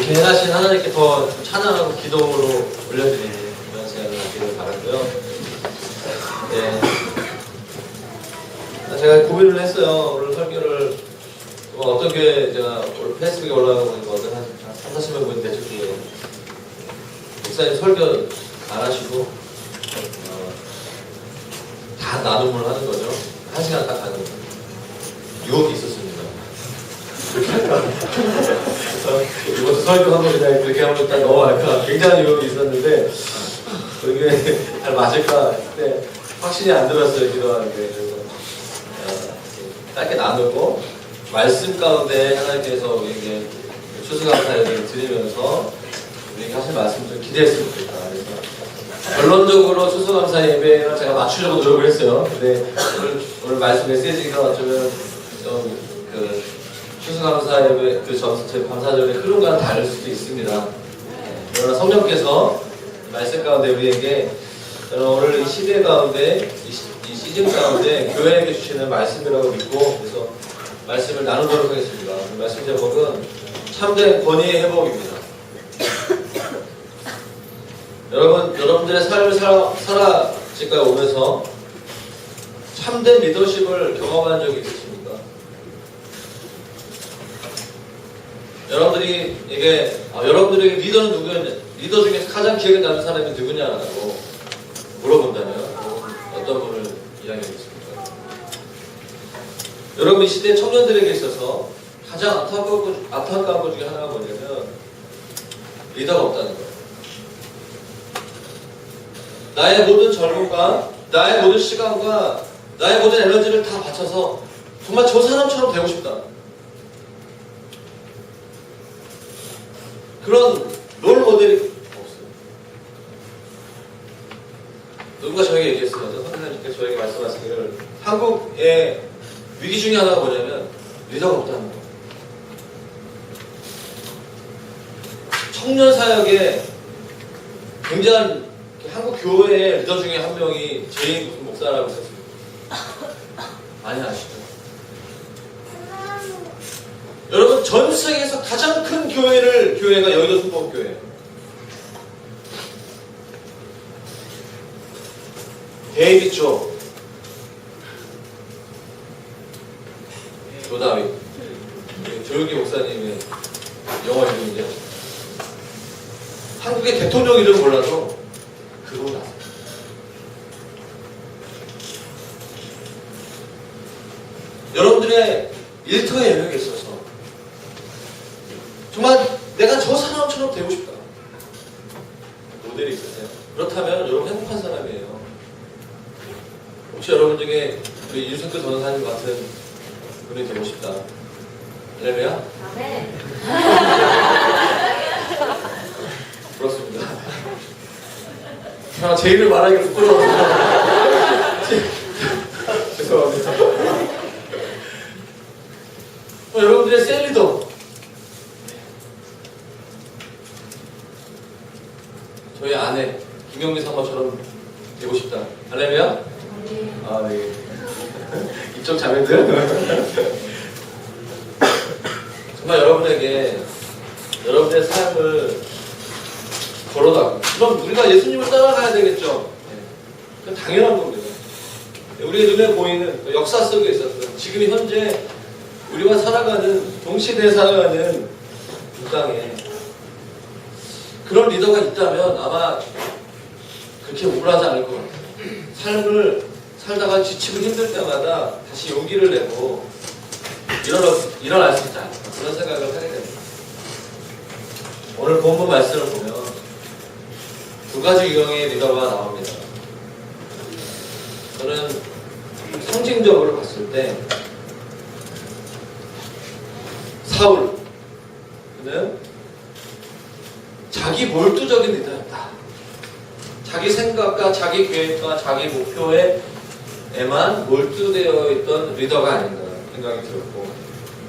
이렇게 행하신 하나님께 더 찬양하고 기도로 올려드리는 그런 시간을 갖기를 바라고요. 네. 제가 고민을 했어요. 오늘 설교를 어떻게 제가 오늘 페이스북에 올라가고 보니까 어떤 한 30-40명 분이 대중에 목사님 설교 안 하시고 다 나눔을 하는 거죠. 1시간 딱 하는 거죠. 유혹이 있었습니다. 이것도 설교하고 그냥 그렇게 하면 딱 넘어갈까 굉장한 유혹이 있었는데 그게 잘 맞을까 그때 확신이 안 들었어요. 기도하는데. 그래서 짧게 나누고 말씀 가운데 하나님께서 우리에게 추수감사를 드리면서 우리에게 하실 말씀 좀 기대했으면 좋겠다. 그래서 결론적으로 추수감사 예배를 제가 맞추려고 노력을 했어요. 근데 오늘 말씀 메시지가 어쩌면 좀 추수감사 예배 제 감사절의 흐름과는 다를 수도 있습니다. 그러나 성령께서 말씀 가운데 우리에게 오늘 이 시대 가운데 이 시즌 가운데 교회에게 주시는 말씀이라고 믿고 그래서 말씀을 나누도록 하겠습니다. 말씀 제목은 참된 권위의 회복입니다. 여러분들의 삶을 살아질까에 오면서 참된 리더십을 경험한 적이 있으십니까? 여러분들에게 리더는 누구였냐? 리더 중에서 가장 기억에 남는 사람이 누구냐라고 물어본다면 어떤 분을 이야기하겠습니까? 여러분 이 시대 청년들에게 있어서 가장 안타까운 것 중에 하나가 뭐냐면 리더가 없다는 거예요. 나의 모든 젊음과 나의 모든 시간과 나의 모든 에너지를 다 바쳐서 정말 저 사람처럼 되고 싶다. 그런 롤 모델이 없어요. 누군가 저에게 얘기했어요. 선생님께서 저에게 말씀하시기를 한국의 위기 중에 하나가 뭐냐면 리더가 없다는 거예요. 청년 사역에 굉장한 한국 교회의 리더 중에 한 명이 제인 무슨 목사라고 했었어요. 많이 아시죠? 여러분 전 세계에서 가장 큰 교회가 여의도 순복음교회예요. 데이빗 조다윗 조용기 목사님의 영어 이름인데요. 한국의 대통령 이름 몰라도 그거 나와요. 여러분들의 일터의 영역에 있어서 정말 내가 저 사람처럼 되고 싶다. 모델이 있으세요? 그렇다면 여러분 행복한 사람이에요. 혹시 여러분 중에 우리 윤석열 전사님 같은 분이 되고 싶다. 할렐루야? 네. 그렇습니다. 제 이름을 말하기가 부끄러워서 죄송합니다. 여러분들의 셀리더 저희 아내 김영미 사모처럼 되고 싶다. 할렐루야? 아, 네. 이쪽 자매들 정말 여러분에게 여러분의 삶을 걸어가고 그럼 우리가 예수님을 따라가야 되겠죠. 네. 당연한 겁니다. 우리의 눈에 보이는 역사 속에 있었던 지금 현재 우리와 동시대에 살아가는 이 땅에 그런 리더가 있다면 아마 그렇게 우울하지 않을 것 같아요. 삶을 살다가 지치고 힘들 때마다 다시 용기를 내고 일어날 수 있지 않을까 그런 생각을 하게 됩니다. 오늘 본문 말씀을 보면 두 가지 유형의 리더가 나옵니다. 저는 상징적으로 봤을 때 사울 그는 자기 몰두적인 리더였다. 자기 생각과 자기 계획과 자기 목표에만 몰두되어 있던 리더가 아닌가 생각이 들었고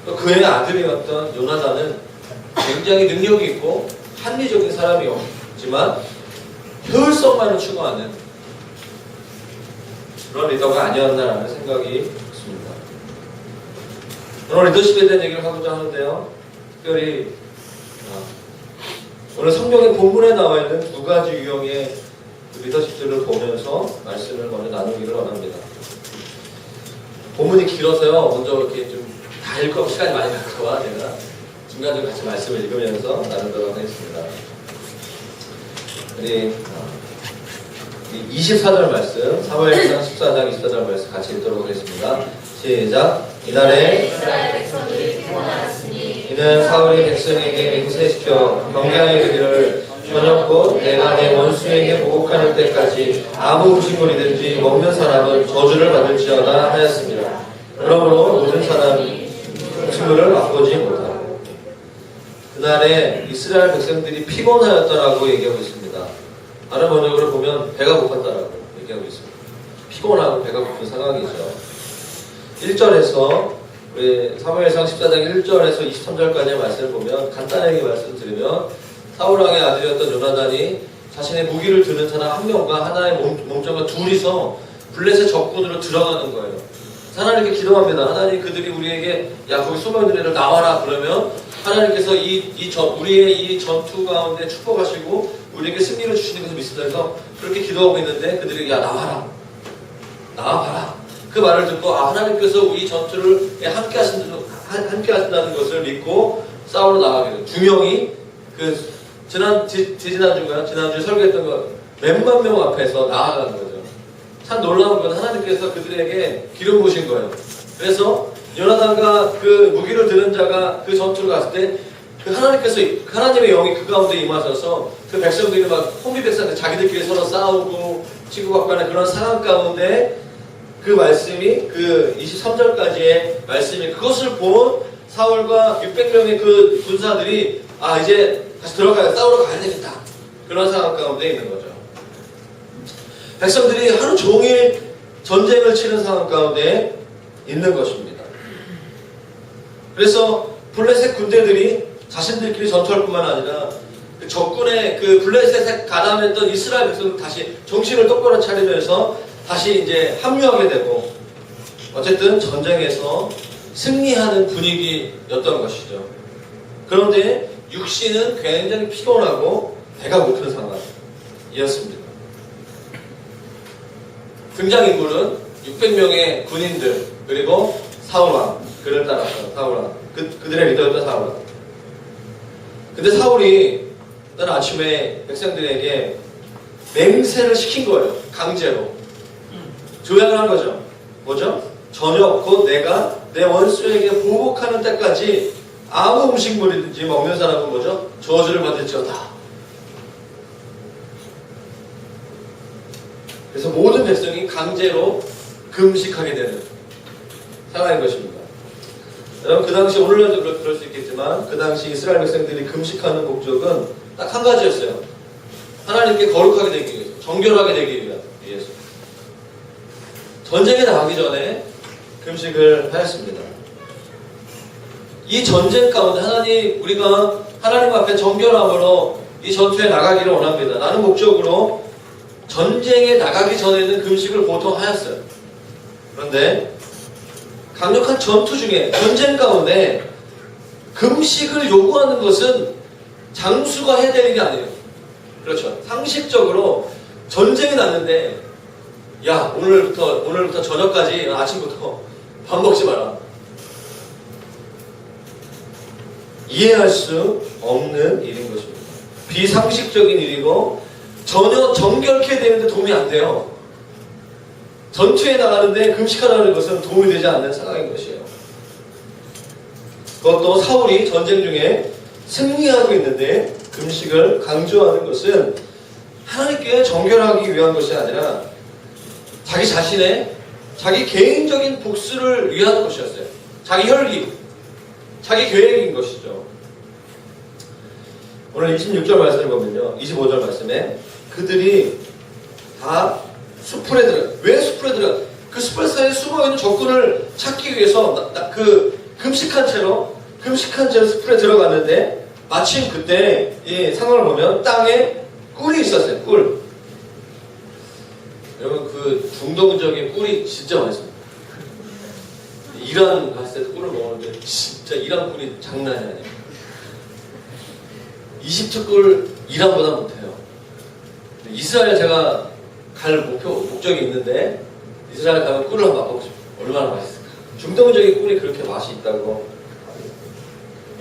또 그의 아들이었던 요나단은 굉장히 능력이 있고 합리적인 사람이었지만 효율성만을 추구하는 그런 리더가 아니었나라는 생각이 듭니다. 오늘 리더십에 대한 얘기를 하고자 하는데요. 특별히 오늘 성경의 본문에 나와 있는 두 가지 유형의 리더십들을 보면서 말씀을 먼저 나누기를 원합니다. 본문이 길어서요. 먼저 이렇게 좀 다 읽고 시간이 많이 갈까봐 제가 중간중간 같이 말씀을 읽으면서 나누도록 하겠습니다. 우리 24절 말씀, 사무엘상 14장 24절 말씀 같이 읽도록 하겠습니다. 시작. 이날에 이는 사울이 백성에게 맹세시켜 경계하여 이르기를 저녁 내가 내 원수에게 보복하는 때까지 아무 음식물이든지 먹는 사람은 저주를 받을지어다 하였습니다. 그러므로 모든 사람이 음식물을 맛보지 못하고 그날에 이스라엘 백성들이 피곤하였다라고 얘기하고 있습니다. 다른 번역으로 보면 배가 고팠다라고 얘기하고 있습니다. 피곤하고 배가 고픈 상황이죠. 1절에서 우리 사무엘상 14장 1절에서 23절까지의 말씀을 보면 간단하게 말씀드리면 사울왕의 아들이었던 요나단이 자신의 무기를 드는 사람 한 명과 하나의 몸종과 둘이서 블레셋 적군으로 들어가는 거예요. 하나님께 기도합니다. 하나님 그들이 우리에게 야 거기 숨어있는 애들 나와라 그러면 하나님께서 우리의 이 전투 가운데 축복하시고 우리에게 승리를 주시는 것을 믿으면서 그렇게 기도하고 있는데 그들이 야 나와라 나와봐라 그 말을 듣고 하나님께서 우리 전투를 함께 하신다는 것을 믿고 싸우러 나가게 돼요. 두 명이 지난주에 설교했던 거 몇만 명 앞에서 나아가는 거죠. 참 놀라운 건 하나님께서 그들에게 기름 부으신 거예요. 그래서 요나단과 그 무기를 드는 자가 그 전투를 갔을 때 그 하나님의 영이 그 가운데 임하셔서 그 백성들이 막 혼비 백성들 자기들끼리 서로 싸우고 치고받고 하는 그런 상황 가운데 그 말씀이 그 23절까지의 말씀이 그것을 본 사울과 600명의 그 군사들이 이제 다시 싸우러 가야 되겠다. 그런 상황 가운데 있는 거죠. 백성들이 하루 종일 전쟁을 치는 상황 가운데 있는 것입니다. 그래서 블레셋 군대들이 자신들끼리 전투할 뿐만 아니라 그 적군의 그 블레셋에 가담했던 이스라엘 백성들 다시 정신을 똑바로 차리면서 다시 이제 합류하게 되고 어쨌든 전쟁에서 승리하는 분위기였던 것이죠. 그런데 육신은 굉장히 피곤하고 배가 고픈 상황이었습니다. 등장인물은 600명의 군인들 그리고 사울왕 그를 따랐던 사울왕 그들의 리더였던 사울왕. 근데 사울이 어떤 아침에 백성들에게 맹세를 시킨 거예요. 강제로 조약을 한 거죠. 뭐죠? 저녁 곧 내가 내 원수에게 보복하는 때까지 아무 음식물이든지 먹는 사람은 뭐죠? 저주를 받을지어다. 그래서 모든 백성이 강제로 금식하게 되는 상황인 것입니다. 여러분 그 당시 오늘날도 그럴 수 있겠지만 그 당시 이스라엘 백성들이 금식하는 목적은 딱 한 가지였어요. 하나님께 거룩하게 되기 위해서, 정결하게 되기 위해서. 전쟁에 나가기 전에 금식을 하였습니다. 이 전쟁 가운데 우리가 하나님 앞에 정결함으로 이 전투에 나가기를 원합니다. 라는 목적으로 전쟁에 나가기 전에는 금식을 보통 하였어요. 그런데 강력한 전투 중에 전쟁 가운데 금식을 요구하는 것은 장수가 해야 될 일이 아니에요. 그렇죠. 상식적으로 전쟁이 났는데 야 오늘부터 저녁까지 아침부터 밥 먹지 마라. 이해할 수 없는 일인 것입니다. 비상식적인 일이고 전혀 정결케 되는데 도움이 안 돼요. 전투에 나가는데 금식하라는 것은 도움이 되지 않는 상황인 것이에요. 그것도 사울이 전쟁 중에 승리하고 있는데 금식을 강조하는 것은 하나님께 정결하기 위한 것이 아니라 자기 자신의 자기 개인적인 복수를 위한 것이었어요. 자기 혈기, 자기 계획인 것이죠. 오늘 26절 말씀을 보면요. 25절 말씀에 그들이 다 숲풀에 왜 숲풀에 들어가? 그 숲풀 사이에 숨어있는 적군을 찾기 위해서 금식한 채로 숲풀에 들어갔는데 마침 그때 이 상황을 보면 땅에 꿀이 있었어요. 꿀. 여러분 그 중동적인 꿀이 진짜 맛있습니다. 이란 갔을 때 꿀을 먹었는데 진짜 이란 꿀이 장난이 아니에요. 이집트 꼴 이란보다 못해요. 이스라엘 제가 갈 목적이 있는데 이스라엘 가면 꿀을 한번 맛보고 싶어요. 얼마나 맛있을까. 중동적인 꿀이 그렇게 맛이 있다고.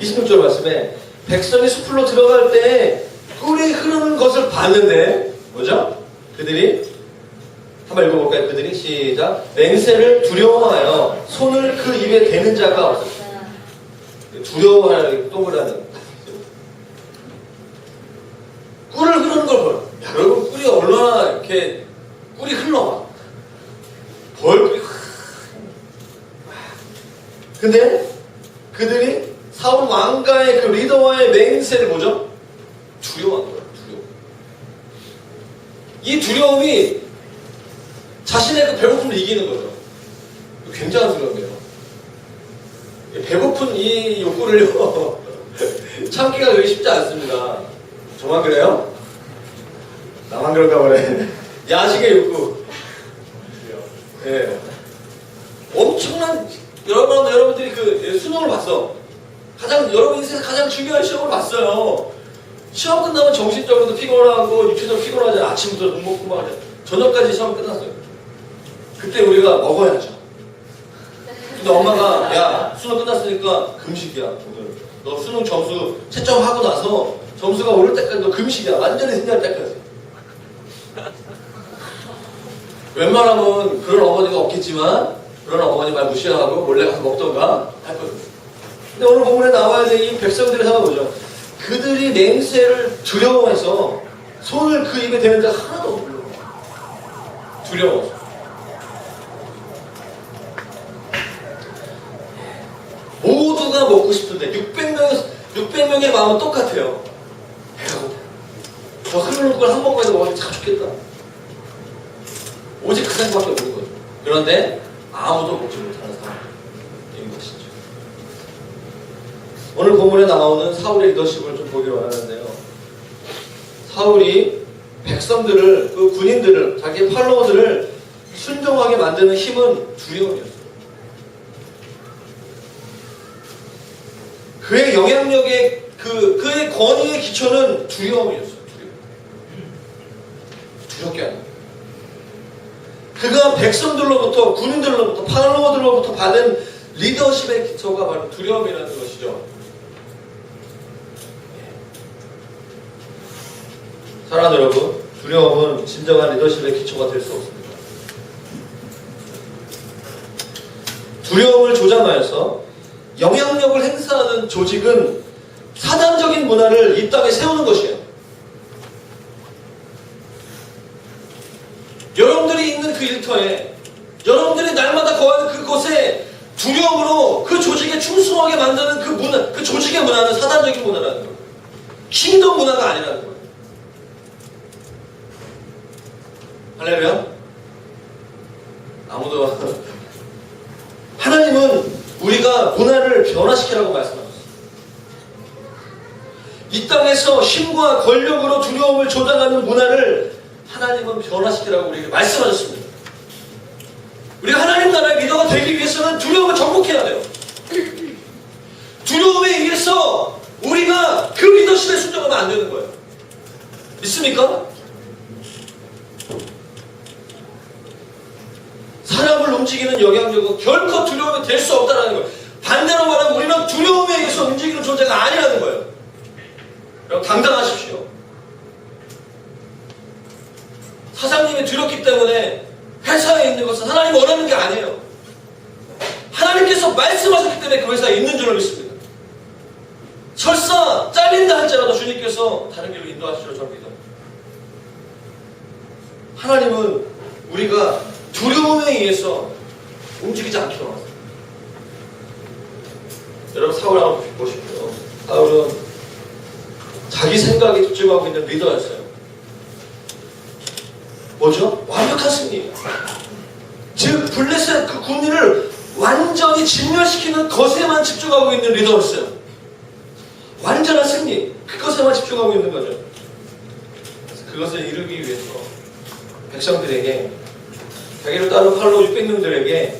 26절 말씀에 백성이 숲으로 들어갈 때 꿀이 흐르는 것을 봤는데 뭐죠? 그들이 한번 읽어볼까요? 그들이 시작. 맹세를 두려워하여 손을 그 입에 대는 자가 없었어요. 두려워하는 동그라는 꿀을 흐르는 걸 보여. 야, 여러분 꿀이 얼마나 이렇게 꿀이 흘러와. 벌꿀이 근데 그들이 사울 왕가의 그 리더와의 맹세를 뭐죠? 두려워한 거예요. 두려움. 이 두려움이 자신의 그 배고픔을 이기는 거죠. 굉장한 두려움이에요. 배고픈 이 욕구를요 참기가 그렇게 쉽지 않습니다. 저만 그래요? 나만 그런가 보네. 야식의 욕구. 예. 엄청난 여러분들이 그 수능을 봤어. 여러분 인생에서 가장 중요한 시험을 봤어요. 시험 끝나면 정신적으로도 피곤하고 육체적으로 피곤하잖아요. 아침부터 눈 먹고 막 저녁까지 시험 끝났어요. 그때 우리가 먹어야죠. 근데 엄마가 야 수능 끝났으니까 금식이야 오늘. 너 수능 점수 채점하고 나서 점수가 오를 때까지 너 금식이야. 완전히 승리할 때까지. 웬만하면 그런 어머니가 없겠지만 그런 어머니 말 무시하고 몰래 가서 먹던가 할 거거든요. 근데 오늘 본문에 나와야 될 이 백성들의 상황은 뭐죠? 그들이 맹세를 두려워해서 손을 그 입에 대는 자 하나도 없어요. 두려워서. 모두가 먹고 싶은데 600명의 마음은 똑같아요. 배가 고파. 저 흐르는 걸 한 번만에 먹으면 참 좋겠다. 오직 그 생각밖에 없는 거죠. 그런데 아무도 먹지 못하는 상황인 것이죠. 오늘 본문에 나오는 사울의 리더십을 좀 보기로 하는데요. 사울이 백성들을, 그 군인들을, 자기의 팔로워들을 순종하게 만드는 힘은 두려움이었어요. 그의 영향력의, 그의 권위의 기초는 두려움이었어요. 두렵게 하는 거예요. 그가 백성들로부터, 군인들로부터, 팔로워들로부터 받은 리더십의 기초가 바로 두려움이라는 것이죠. 사랑하는 여러분, 두려움은 진정한 리더십의 기초가 될 수 없습니다. 두려움을 조장하여서 영향력을 행사하는 조직은 사단적인 문화를 이 땅에 세우는 것이에요. 여러분들이 있는 그 일터에, 여러분들이 날마다 거하는 그곳에 두려움으로 그 조직에 충성하게 만드는 그 문화, 그 조직의 문화는 사단적인 문화라는 거예요. 킹덤 문화가 아니라는 거예요. 할렐루야? 아무도 하나님은 우리가 문화를 변화시키라고 말씀하셨어요. 이 땅에서 힘과 권력으로 두려움을 조장하는 문화를 하나님은 변화시키라고 우리에게 말씀하셨습니다. 우리가 하나님 나라의 리더가 되기 위해서는 두려움을 정복해야 돼요. 두려움에 의해서 우리가 그 리더십에 순종하면 안 되는 거예요. 믿습니까? 사람을 움직이는 영향력은 결코 두려움이 될 수 없다는 거예요. 반대로 말하면 우리는 두려움에 의해서 움직이는 존재가 아니라는 거예요. 여러분 당당하십시오. 사장님이 두렵기 때문에 회사에 있는 것은 하나님 원하는 게 아니에요. 하나님께서 말씀하셨기 때문에 그 회사에 있는 줄을 믿습니다. 설사 잘린다 할지라도 주님께서 다른 길로 인도하시려 저는 믿어요. 하나님은 우리가 두려움에 의해서 움직이지 않기로 하세요. 여러분 사울 한번 보십시오. 사울은 자기 생각에 집중하고 있는 리더였어요. 뭐죠? 완벽한 승리. 즉 블레셋 그 군인을 완전히 진멸시키는 것에만 집중하고 있는 리더였어요. 완전한 승리. 그것에만 집중하고 있는 거죠. 그래서 그것을 이루기 위해서 백성들에게, 자기를 따르는 팔로워 600명들에게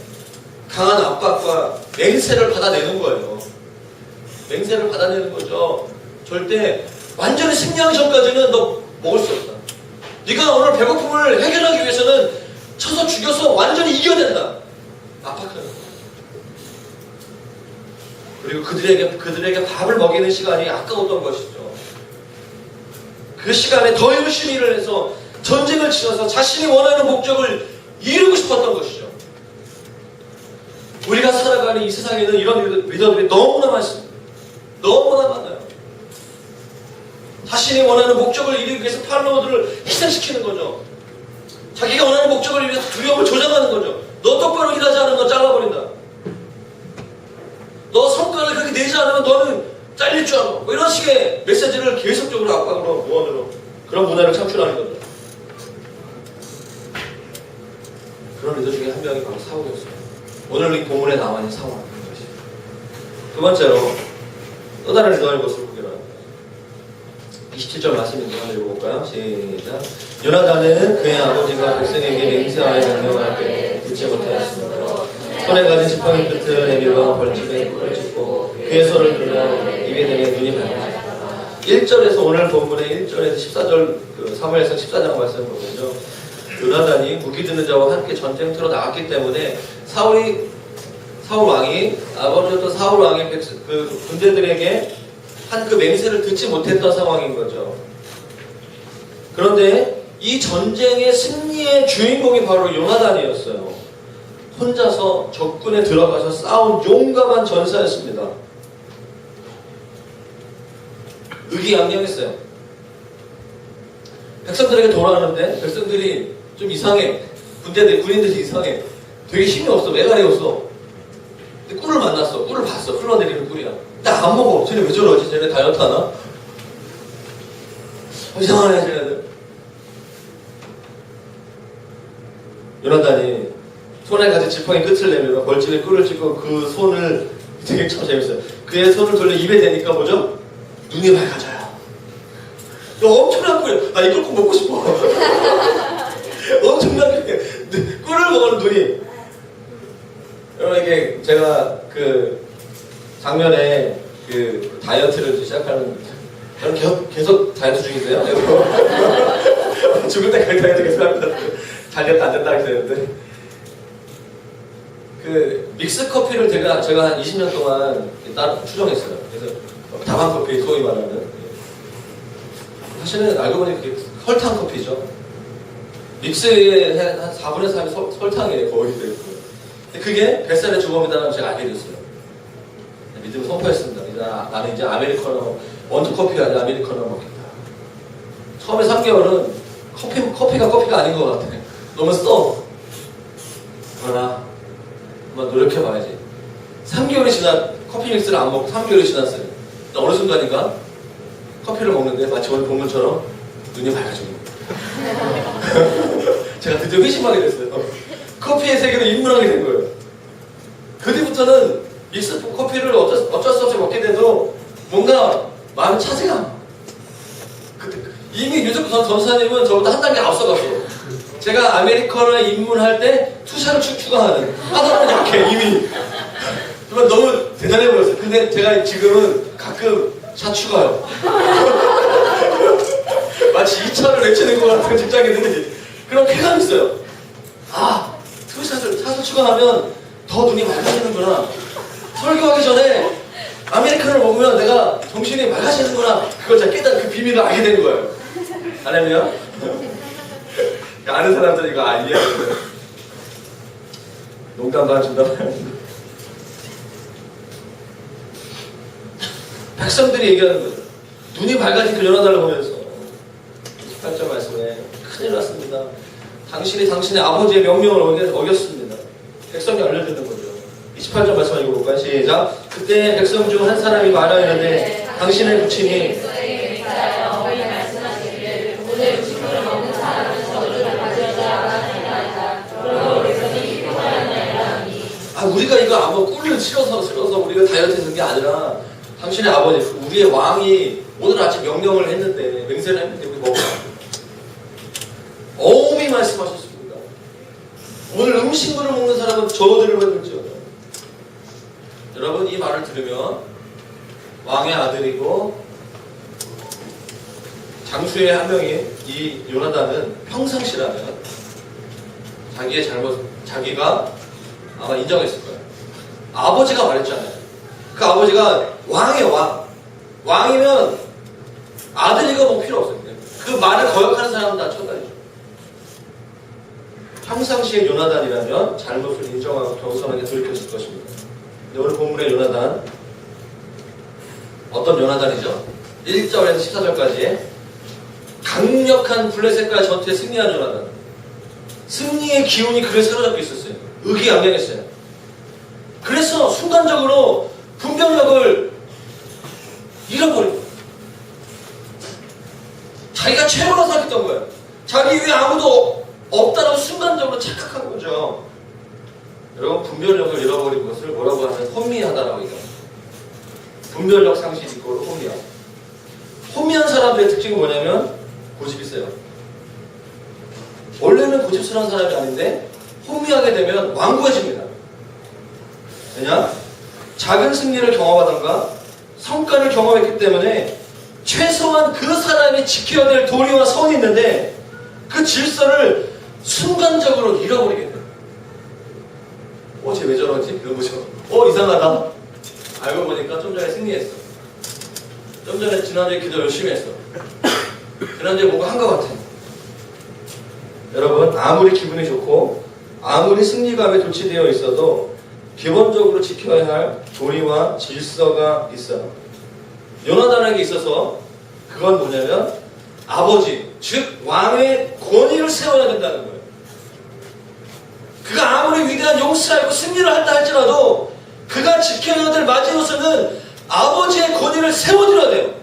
강한 압박과 맹세를 받아내는 거예요. 맹세를 받아내는 거죠. 절대 완전히 승리하기 전까지는 너 먹을 수 없다. 네가 오늘 배고픔을 해결하기 위해서는 쳐서 죽여서 완전히 이겨야 된다. 압박하는 거예요. 그리고 그들에게 밥을 먹이는 시간이 아까웠던 것이죠. 그 시간에 더 열심히 일을 해서 전쟁을 치러서 자신이 원하는 목적을 이루고 싶었던 것이죠. 우리가 살아가는 이 세상에는 이런 리더들이 너무나 많습니다. 너무나 많아요. 자신이 원하는 목적을 이루기 위해서 팔로워들을 희생시키는 거죠. 자기가 원하는 목적을 위해서 두려움을 조장하는 거죠. 너 똑바로 일하지 않으면 너 잘라버린다. 너 성과를 그렇게 내지 않으면 너는 잘릴 줄 알아. 뭐 이런 식의 메시지를 계속적으로 압박으로 무언으로 그런 문화를 창출하는 거죠. 그런 리더 중에 한 명이 바로 사울이었어요. 오늘 이 본문에 나와 있는 사울. 두 번째로 또 다른 리더의 모습을 보기로 합니다. 27절 말씀인데 한번 읽어볼까요? 시작. 요나단은 그의 아버지가 백성에게 맹세하여 명령할 때 듣지 못하였으므로 손에 가진 지팡이 끝을 내밀어 벌집에 꿀을 찢고 그의 손을 들어 입에 대며 눈이 밝아졌다. 1절에서 오늘 본문의 1절에서 14절 사무엘상 14장 말씀을 보면요. 요나단이 무기 드는 자와 함께 전쟁터로 나갔기 때문에 사울 왕이 아버지였던 사울 왕의 그 군대들에게 한 그 맹세를 듣지 못했던 상황인 거죠. 그런데 이 전쟁의 승리의 주인공이 바로 요나단이었어요. 혼자서 적군에 들어가서 싸운 용감한 전사였습니다. 의기양양했어요. 백성들에게 돌아가는데 백성들이 좀 이상해. 군인들이 이상해. 되게 힘이 없어. 메갈이 없어. 근데 꿀을 만났어. 꿀을 봤어. 흘러내리는 꿀이야. 나 안 먹어. 쟤네 왜 저러지? 쟤네 다이어트 하나? 이상하네, 쟤네들. 요나단이 손에 가진 지팡이 끝을 내밀어 벌집에 꿀을 찢고 그 손을 되게 참 재밌어요. 그의 손을 돌려 입에 대니까 뭐죠? 눈이 밝아져요. 엄청난 꿀이에요. 나 이걸 꼭 먹고 싶어. 엄청난 꿀이에요. 꿀을 먹는 눈이. 여러분 이게 제가 그 작년에 그 다이어트를 시작하는 저는 계속 다이어트 중이세요? 죽을 때까지 다이어트 계속 합니다. 잘 됐다 안 됐다 이렇게 되는데 그 믹스 커피를 제가 한 20년 동안 따로 추정했어요. 그래서 다방 커피 소위 말하는 사실은 알고 보니 그게 설탕 커피죠. 믹스의 한 4분의 3이 설탕이에요. 거의 되고. 근데 그게 뱃살의 주범이다라는 제가 알게 됐어요. 믿음을 선포했습니다. 나는 이제 아메리카노 원두커피가 아니라 아메리카노 먹겠다. 처음에 3개월은 커피가 아닌 것 같아. 너무 써. 그러나 한번 노력해봐야지. 3개월이 지나 커피 믹스를 안 먹고 3개월이 지났어요. 어느 순간인가 커피를 먹는데 마치 오늘 본문처럼 눈이 밝아지는 거예요. 제가 드디어 회심하게 됐어요. 커피의 세계로 입문하게 된 거예요. 그 뒤부터는 믹스 커피를 어쩔 수 없이 먹게 돼도 뭔가 마음의 차지감. 이미 유적 전사님은 저보다 한 단계 앞서갔어. 제가 아메리카노에 입문할 때 투샷을 추가하는 하나는 약해 이미. 정말 너무 대단해 보였어요. 근데 제가 지금은 가끔 샷 추가요. 마치 2차를 외치는 것 같은 직장인들이 그런 쾌감이 있어요. 아, 투샷을 추가하면 더 눈이 맑아지는구나. 설교하기 전에 아메리카노를 먹으면 내가 정신이 맑아지는구나. 그걸 제가 깨달은 그 비밀을 알게 된 거예요. 알려면 아는 사람들 이거 아니야. 농담 반 중담 반. 백성들이 얘기하는 거죠. 눈이 밝아진 그 요나단을 보면서 28절 말씀에 큰일 났습니다. 당신이 당신의 아버지의 명령을 어겼습니다. 백성이 알려주는 거죠. 28절 말씀 읽어볼까요? 시작. 그때 백성 중 한 사람이 말하였는데 당신의 부친이 오늘 음식물을 먹는 사람은 저주를 받으리라 하나이다. 그러므로 백성이 기뻐하였나이다. 우리가 이거 아무 꿀을 실어서 우리가 다이어트 했는 게 아니라 당신의 아버지, 우리의 왕이 오늘 아침 명령을 했는데 맹세를 했는데 우리 먹으라. 어음이 말씀하셨습니다. 오늘 음식물을 먹는 사람은 저주를 받을지어다. 여러분 이 말을 들으면 왕의 아들이고 장수의 한 명인 이 요나단은 평상시라면 자기의 잘못, 자기가 아마 인정했을 거예요. 아버지가 말했잖아요. 그 아버지가 왕이에요, 왕. 왕이면 아들이가 뭐 필요 없어요. 그 말을 거역하는 사람은 다 쳐다니죠. 평상시에 요나단이라면 잘못을 인정하고 겸손하게 돌이켰을 것입니다. 근데 오늘 본문의 요나단, 어떤 요나단이죠? 1절에서 14절까지 강력한 블레셋과 전투에 승리한 요나단. 승리의 기운이 그에 사로잡혀 있었어요. 의기양양했어요. 그래서 순간적으로 분별력을 잃어버리고 자기가 최고라고 생각했던 거예요. 자기 위에 아무도 없다고 순간적으로 착각한 거죠. 여러분, 분별력을 잃어버린 것을 뭐라고 하면 혼미하다라고 얘기합니다. 분별력 상실 이꼴 혼미함. 혼미한 사람들의 특징은 뭐냐면 고집이 세요. 원래는 고집스러운 사람이 아닌데 혼미하게 되면 완고해집니다. 왜냐? 작은 승리를 경험하던가 성과를 경험했기 때문에 최소한 그 사람이 지켜야 될 도리와 선이 있는데 그 질서를 순간적으로 잃어버리게 돼요. 쟤 왜 저러지? 이런 거죠. 이상하다. 알고 보니까 좀 전에 승리했어. 좀 전에 지난주에 기도 열심히 했어. 지난주에 뭔가 한 것 같아. 여러분, 아무리 기분이 좋고 아무리 승리감에 도취되어 있어도 기본적으로 지켜야 할 도리와 질서가 있어요. 요나단에게 있어서 그건 뭐냐면 아버지, 즉 왕의 권위를 세워야 된다는 거예요. 그가 아무리 위대한 용사이고 승리를 한다 할지라도 그가 지켜야 될 마지노선은 아버지의 권위를 세워드려야 돼요.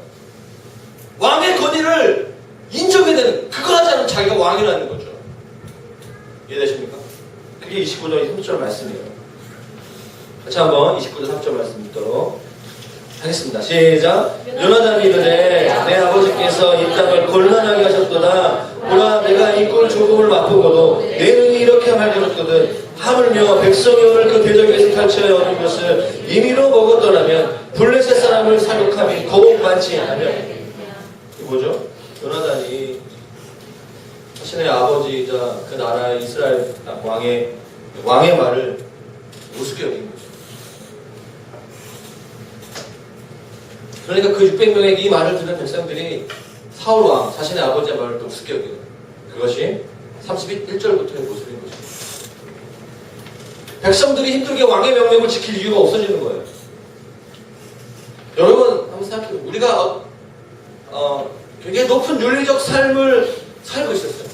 왕의 권위를 인정해야 되는, 그거 하지 않으면 자기가 왕이라는 거죠. 이해되십니까? 그게 29절 3절 말씀이에요. 같이 한번 29절 3절 말씀 읽도록 하겠습니다. 시작. 요나단이 이르되 내 아버지께서 이 땅을 곤란하게 하셨도다. 보라, 내가 이 꼴 조금을 맛보고도 내 눈이 이렇게 맑아졌거든. 하물며 백성이 오늘 그 대적에서 탈취하여 얻은 것을 임의로 먹었더라면 블레셋 사람을 사륙함이 더욱 많지 않으며. 이게 뭐죠? 요나단이 자신의 아버지이자 그 나라의 이스라엘 왕의 말을 우습게 여긴 거죠. 그러니까 그 600명의 이 말을 듣는 백성들이 사울 왕, 자신의 아버지의 말을 또 우습게 여기는, 그것이 31절부터의 모습인 거죠. 백성들이 힘들게 왕의 명령을 지킬 이유가 없어지는 거예요. 여러분, 한번 생각해요. 우리가 굉장히 높은 윤리적 삶을 살고 있었어요.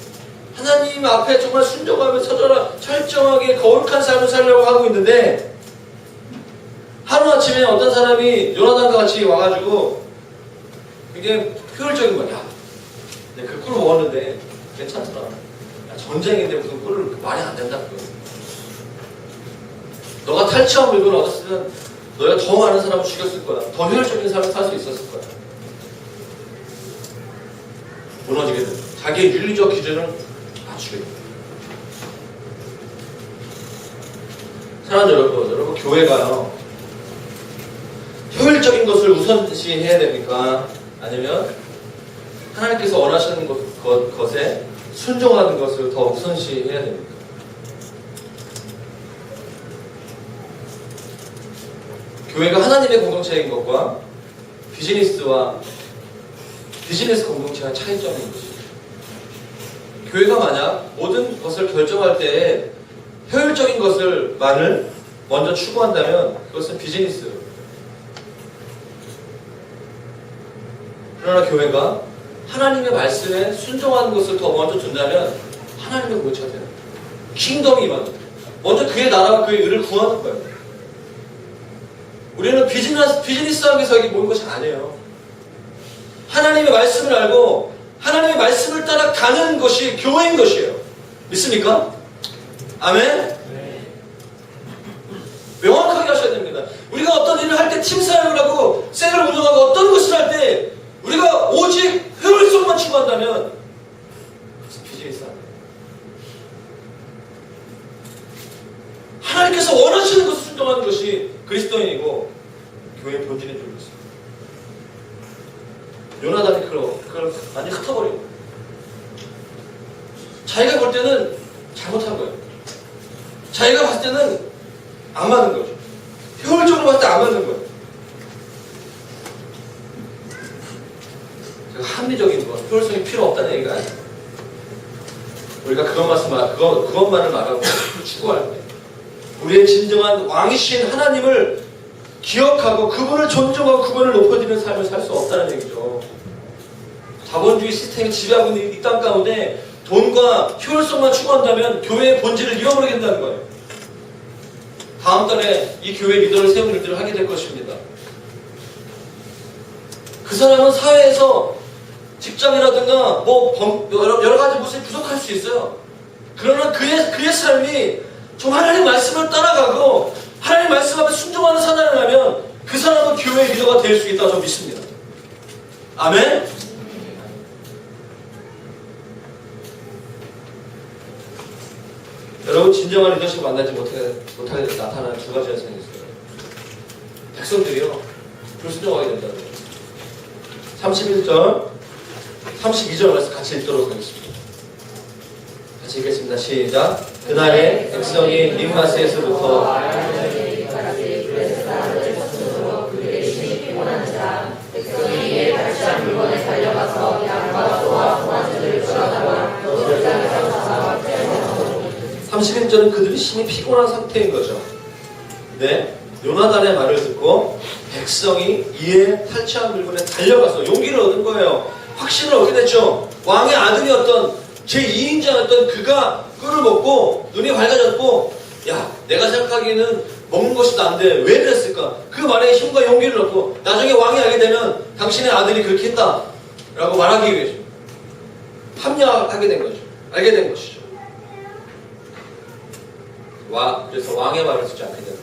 하나님 앞에 정말 순종하며 철저하게 거룩한 삶을 살려고 하고 있는데, 하루아침에 어떤 사람이 요나단과 같이 와가지고 굉장히 효율적인 거야. 내가 그 꿀을 먹었는데 괜찮더라. 야, 전쟁인데 무슨 꿀을 말이 안 된다. 너가 탈취한 물건을 얻었으면 너가 더 많은 사람을 죽였을 거야. 더 효율적인 삶을 살 수 있었을 거야. 무너지게 돼. 자기의 윤리적 기준을 맞추게 돼. 사랑하는 여러분, 교회가요, 효율적인 것을 우선시해야 됩니까? 아니면 하나님께서 원하시는 것에 순종하는 것을 더 우선시해야 됩니까? 교회가 하나님의 공동체인 것과 비즈니스 공동체와 차이점인 것입니다. 교회가 만약 모든 것을 결정할 때에 효율적인 것을만을 먼저 추구한다면 그것은 비즈니스. 그러나 교회가 하나님의 말씀에 순종하는 것을 더 먼저 둔다면 하나님의 공동체가 되는 거예요. 킹덤이 임하는 거예요. 먼저 그의 나라와 그의 의를 구하는 거예요. 우리는 비즈니스하기 위해서 여기 모인 것이 아니에요. 하나님의 말씀을 알고 하나님의 말씀을 따라 가는 것이 교회인 것이에요. 믿습니까? 아멘? 네. 명확하게 하셔야 됩니다. 우리가 어떤 일을 할 때 팀사역을 하고 셀을 운영하고 어떤 것을 할 때 우리가 오직 효율성만 추구한다면 그것은 비즈니스 아니에요. 하나님께서 원하시는 것을 순종하는 것이 그리스도인이고 교회의 본질인 줄 믿습니다. 요나단이 그 그걸 완전히 흩어버리는 거예요. 자기가 볼 때는 잘못한 거예요. 자기가 봤을 때는 안 맞는 거죠. 효율적으로 봤을 때 안 맞는 거예요. 제가 합리적인 거, 효율성이 필요 없다는 얘기가 아니에요. 우리가 그것만을 말하고 추구할 때 우리의 진정한 왕이신 하나님을 기억하고 그분을 존중하고 그분을 높여드리는 삶을 살 수 없다는 얘기죠. 자본주의 시스템이 지배하고 있는 이 땅 가운데 돈과 효율성만 추구한다면 교회의 본질을 잃어버리게 된다는 거예요. 다음 달에 이 교회 리더를 세운 일들을 하게 될 것입니다. 그 사람은 사회에서 직장이라든가 여러 가지 모습이 부족할 수 있어요. 그러나 그의 삶이 정말 하나님 말씀을 따라가고 하나님 말씀 앞에 순종하는 사람을 하면 그 사람은 교회의 리더가 될 수 있다고 저는 믿습니다. 아멘? 여러분, 진정한 리더십을 만나지 못하게 나타나는 두 가지 현상이 있어요. 백성들이요, 불순종하게 된다는 거예요. 31절, 32절 말씀 같이 읽도록 하겠습니다. 같이 읽겠습니다. 시작. 그날에 백성이 림마스에서부터 백성이 이에 발치한 물건에 달려가서 양과 소와 송아지들을 끌어다가 31절은 그들이 심히 피곤한 상태인 거죠. 네, 요나단의 말을 듣고 백성이 이에 탈취한 물건에 달려가서 용기를 얻은 거예요. 확신을 얻게 됐죠. 왕의 아들이었던 제2인자였던 그가 꿀을 먹고 눈이 밝아졌고, 야, 내가 생각하기에는 먹는 것이 난데 왜 그랬을까? 그 말에 힘과 용기를 얻고 나중에 왕이 알게 되면 당신의 아들이 그렇게 했다 라고 말하기 위해서 합리화하게 된 거죠. 알게 된 것이죠. 그래서 왕의 말을 듣지 않게 되는 거죠.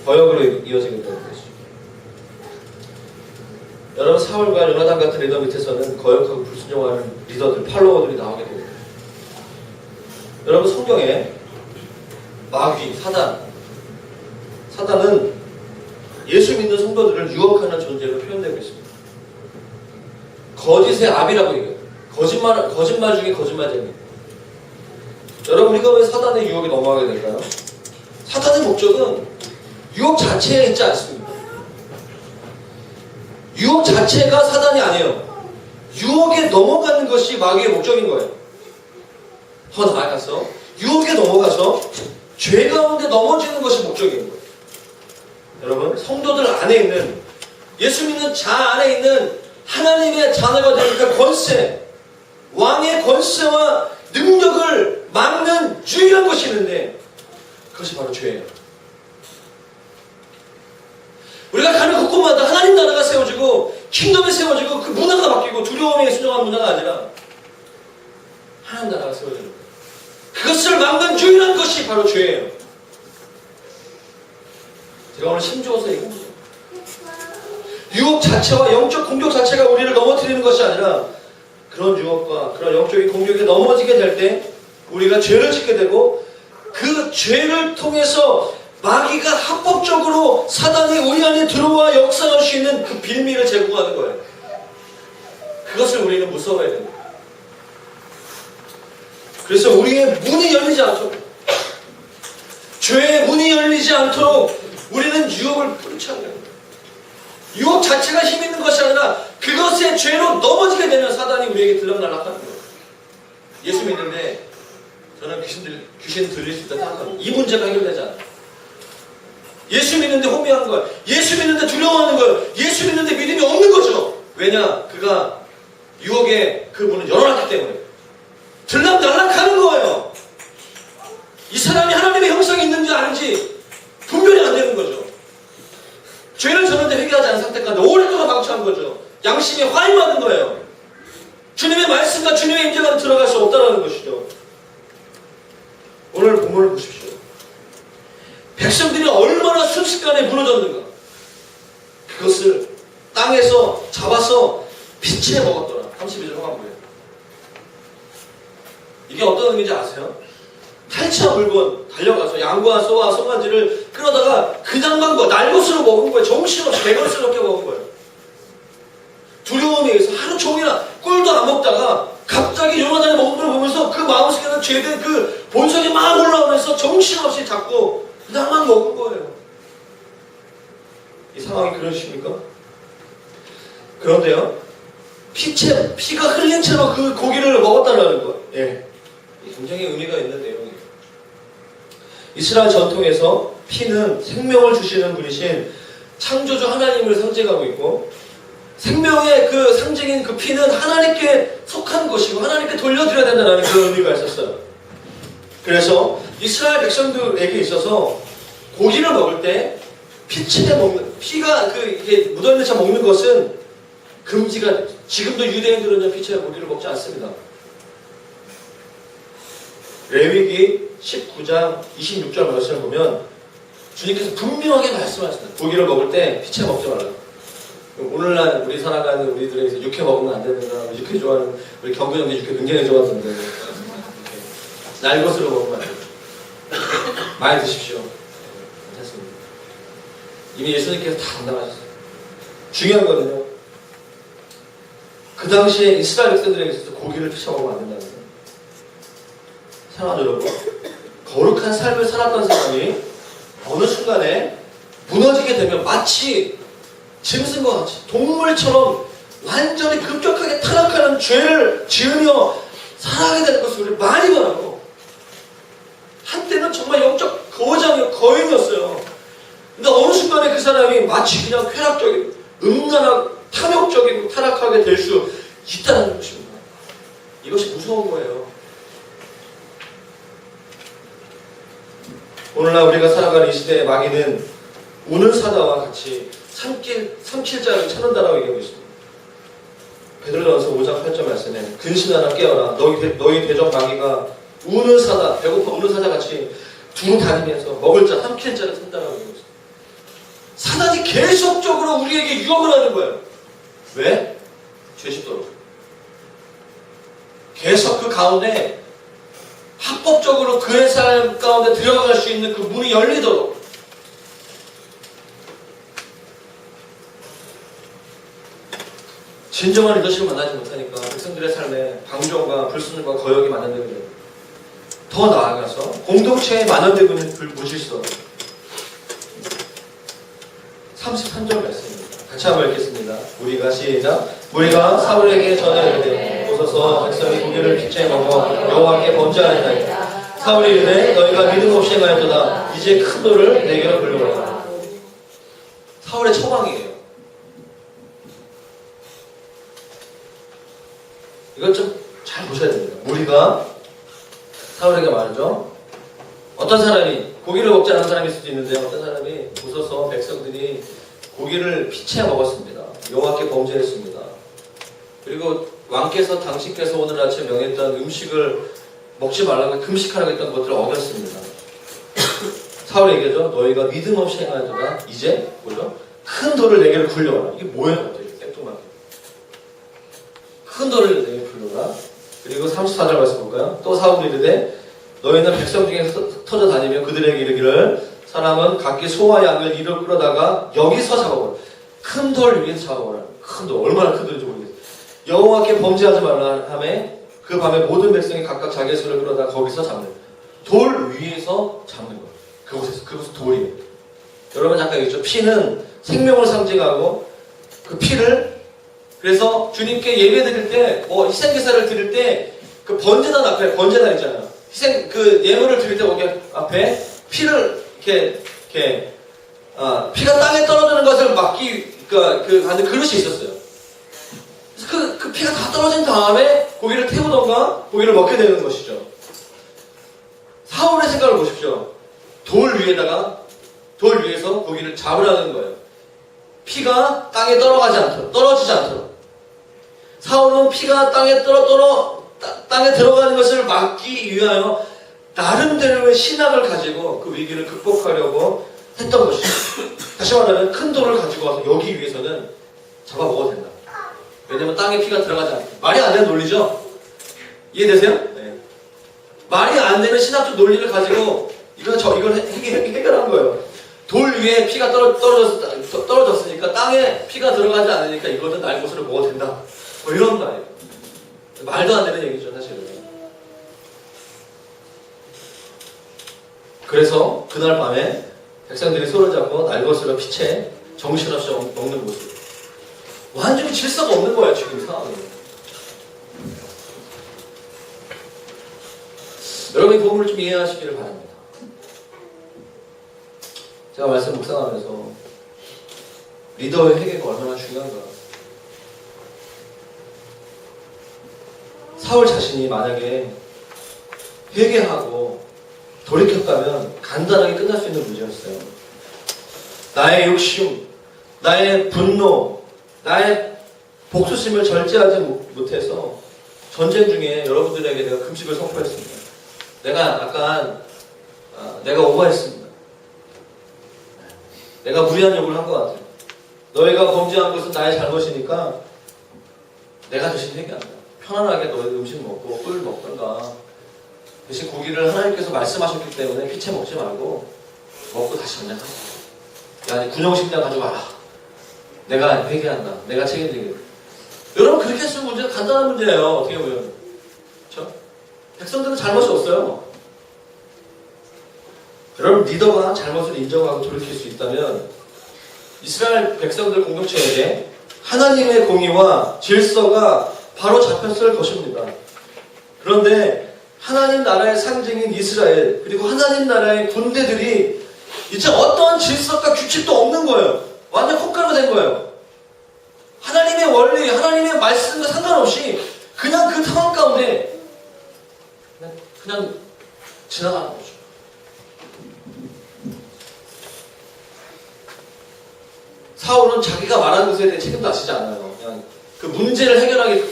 거역으로 이어지게 되는 것이죠. 여러분, 사울과 요나단 같은 리더 밑에서는 거역하고 불순종하는 리더들, 팔로워들이 나오게 됩니다. 여러분, 성경에 마귀, 사단은 예수 믿는 성도들을 유혹하는 존재로 표현되고 있습니다. 거짓의 압이라고 얘기해요. 거짓말 중에 거짓말쟁이. 여러분, 우리가 왜 사단의 유혹에 넘어가게 될까요? 사단의 목적은 유혹 자체에 있지 않습니다. 유혹 자체가 사단이 아니에요. 유혹에 넘어가는 것이 마귀의 목적인 거예요. 더 나아가서 유혹에 넘어가서 죄 가운데 넘어지는 것이 목적인 거예요. 여러분, 성도들 안에 있는, 예수 믿는 자 안에 있는 하나님의 자녀가 되니까 권세, 왕의 권세와 능력을 막는 유일한 것이 있는데 그것이 바로 죄예요. 우리가 가는 곳곳마다 하나님 나라가 세워지고 킹덤이 세워지고 그 문화가 바뀌고 두려움에 순종한 문화가 아니라 하나님 나라가 세워지는 거예요. 그것을 막는 유일한 것이 바로 죄예요. 제가 오늘 힘주어서 얘기합니다. 유혹 자체와 영적 공격 자체가 우리를 넘어뜨리는 것이 아니라 그런 유혹과 그런 영적인 공격에 넘어지게 될 때 우리가 죄를 짓게 되고 그 죄를 통해서 마귀가 합법적으로 사단이 우리 안에 들어와 역사할 수 있는 그 빌미를 제공하는 거예요. 그것을 우리는 무서워해야 됩니다. 그래서 우리의 문이 열리지 않도록, 죄의 문이 열리지 않도록 우리는 유혹을 뿌리쳐야 됩니다. 유혹 자체가 힘 있는 것이 아니라 그것의 죄로 넘어지게 되면 사단이 우리에게 들락날락하는 거예요. 예수 믿는데 저는 귀신 들릴 수 있다 생각합니다. 이 문제가 해결되지 않아요. 예수 믿는데 혼미한 거예요. 예수 믿는데 두려워하는 거예요. 예수 믿는데 믿음이 없는 거죠. 왜냐? 그가 유혹의 그 문을 열어놨기 때문에 들락날락하는 거예요. 이 사람이 하나님의 형상이 있는지 아닌지 분별이 안 되는 거죠. 죄를 졌는데 회개하지 않은 상태 가운데 오랫동안 방치한 거죠. 양심이 화인받은 거예요. 주님의 말씀과 주님의 임재가 들어갈 수 없다는 것이죠. 오늘 본문을 보십시오. 백성들이 얼마나 순식간에 무너졌는가. 그것을 땅에서 잡아서 피치해 먹었더라. 32절 후반부에. 이게 어떤 의미인지 아세요? 탈취한 물건 달려가서 양과 소와 송아지를 끌어다가 그냥 간 거, 날것으로 먹은 거예요. 정신없이 개걸스럽게 먹은 거예요. 두려움에 의해서 하루 종일 꿀도 아무도 안 먹다가 갑자기 요나단이 먹은 걸 보면서 그 마음속에는 죄된 그 본성이 막 올라오면서 정신없이 자꾸 그냥 막 먹은 거예요. 이 상황이 그러십니까? 그런데요, 피가 흘린 채로 그 고기를 먹었다는 거예요. 예. 굉장히 의미가 있는 내용이에요. 이스라엘 전통에서 피는 생명을 주시는 분이신 창조주 하나님을 상징하고 있고, 생명의 그 상징인 그 피는 하나님께 속한 것이고 하나님께 돌려드려야 된다는 그런 의미가 있었어요. 그래서 이스라엘 백성들에게 있어서 고기를 먹을 때 피가 이게 묻어있는 채 먹는 것은 금지가 돼요. 지금도 유대인들은 피채 고기를 먹지 않습니다. 레위기 19장 26절 말씀을 보면 주님께서 분명하게 말씀하셨습니다. 고기를 먹을 때 피채 먹지 말라. 오늘날 우리 살아가는 우리들에서 육회 먹으면 안 된다. 육회 좋아하는 우리 경근형도 육회 굉장히 좋아하던데 날 것으로 먹으면 안 돼요. 많이 드십시오. 괜찮습니다. 이미 예수님께서 다 담당하셨어요. 중요한 거는요, 그 당시에 이스라엘 백성들에게 있어서 고기를 피쳐 먹으면 안 된다는 거예요. 사랑하는 여러분, 거룩한 삶을 살았던 사람이 어느 순간에 무너지게 되면 마치 짐승과 같이 동물처럼 완전히 급격하게 타락하는 죄를 지으며 살아가게 되는 것을 우리 많이 봐요. 한때는 정말 영적 거인이었어요. 근데 어느 순간에 그 사람이 마치 그냥 쾌락적이고 음란하고 탐욕적이고 타락하게 될 수 있다는 것입니다. 이것이 무서운 거예요. 오늘날 우리가 살아가는 이 시대의 마귀는 우는 사자와 같이 삼킬 자를 찾는다라고 얘기하고 있습니다. 베드로전서 5장 8절 말씀에 근신하라 깨어라 너희 대적 마귀가 우는 사자, 배고파 우는 사자같이 두루 다니면서 먹을 자, 삼킬 자를 찾는다라고 얘기하고 있습니다. 사단이 계속적으로 우리에게 유혹을 하는 거예요. 왜? 죄짓도록. 계속 그 가운데 합법적으로 그의 삶 가운데 들어갈 수 있는 그 문이 열리도록. 진정한 리더십을 만나지 못하니까 백성들의 삶에 방종과 불순과 거역이 만연되게 됩니다. 더 나아가서 공동체에 만연되고 있는 불질서. 33절 말씀입니다. 같이 한번 읽겠습니다. 우리가 시작. 우리가 사울에게 전해 이르되 보소서 백성이 고기를 피채 먹어 여호와께 범죄하였나이다. 사울이 이르되 너희가 믿음 없이 행하였도다. 이제 큰 돌을 내게로 불러오라. 사울의 처방이에요. 이것 좀 잘 보셔야 됩니다. 우리가 사울에게 말하죠. 어떤 사람이 고기를 먹지 않은 사람일 수도 있는데 어떤 사람이 보소서 백성들이 고기를 피채 먹었습니다. 여호와께 범죄했습니다. 그리고 왕께서 당신께서 오늘 아침 명했던 음식을 먹지 말라고 금식하라고 했던 것들을 어겼습니다. 사울이 얘기하죠. 너희가 믿음 없이 행하였도다. 이제 뭐죠? 큰 돌을 내게로 굴려와라. 이게 뭐예요? 갑자기 생뚱하게. 큰 돌을 내게 굴려라. 그리고 34절 말씀 볼까요? 또 사울이 이르되 너희는 백성 중에 터져 다니며 그들에게 이르기를 사람은 각기 소와 양을 이리로 끌어다가 여기서 잡아보라. 큰 돌 위에서 잡아보라. 큰 돌. 얼마나 큰 돌인지 모르겠어요. 여호와께 범죄하지 말라 하매 그 밤에 모든 백성이 각각 자기의 손을 끌어다 거기서 잡는 돌 위에서 잡는 거예요. 그곳은 돌이에요. 여러분 잠깐 얘기했죠. 피는 생명을 상징하고 그 피를 그래서 주님께 예배 드릴 때 희생제사를 드릴 때 그 번제단 앞에 번제단 있잖아요. 그 예물을 드릴 때 거기 앞에 피를 이렇게 피가 땅에 떨어지는 것을 막기 하는 그릇이 있었어요. 그 피가 다 떨어진 다음에 고기를 태우던가 고기를 먹게 되는 것이죠. 사울의 생각을 보십시오. 돌 위에서 고기를 잡으라는 거예요. 피가 땅에 떨어지지 않도록. 사울은 피가 땅에 땅에 들어가는 것을 막기 위하여 나름대로의 신학을 가지고 그 위기를 극복하려고 했던 것이죠. 다시 말하면 큰 돌을 가지고 와서 여기 위해서는 잡아먹어도 된다. 왜냐면 땅에 피가 들어가지 않아요. 말이 안 되는 논리죠? 이해되세요? 네. 말이 안 되는 신학적 논리를 가지고 이걸 해결한 거예요. 돌 위에 피가 떨어졌으니까 땅에 피가 들어가지 않으니까 이거는 날 것으로 먹어도 된다. 이런 거 아니에요. 말도 안 되는 얘기죠, 사실은. 그래서 그날 밤에 백성들이 손을 잡고 날것으로 피채 정신없이 먹는 모습. 완전히 질서가 없는 거야, 지금 상황이. 여러분 이 부분을 좀 이해하시기를 바랍니다. 제가 말씀 묵상하면서 리더의 회개가 얼마나 중요한가. 사울 자신이 만약에 회개하고 돌이켰다면 간단하게 끝날 수 있는 문제였어요. 나의 욕심, 나의 분노, 나의 복수심을 절제하지 못해서 전쟁 중에 여러분들에게 내가 금식을 선포했습니다. 내가 오버했습니다. 내가 무리한 요구를 한 것 같아요. 너희가 범죄한 것은 나의 잘못이니까 내가 대신 회개한다. 편안하게 너희 음식 먹고 꿀 먹던가 대신 고기를 하나님께서 말씀하셨기 때문에 피채 먹지 말고 먹고 다시 전쟁하자. 야, 군용식량 가져와라. 내가 회개한다. 내가 책임지겠다. 여러분 그렇게 했으면 문제가 간단한 문제예요. 어떻게 보면. 그렇죠? 백성들은 잘못이 없어요. 여러분 리더가 잘못을 인정하고 돌이킬 수 있다면 이스라엘 백성들 공동체에게 하나님의 공의와 질서가 바로 잡혔을 것입니다. 그런데 하나님 나라의 상징인 이스라엘 그리고 하나님 나라의 군대들이 이제 어떠한 질서과 규칙도 없는 거예요. 완전 콧가루 된 거예요. 하나님의 원리, 하나님의 말씀과 상관없이 그냥 그 상황 가운데 그냥 지나가는 거죠. 사울은 자기가 말한 것에 대해 책임도 지지 않아요. 그냥 그 문제를 해결하기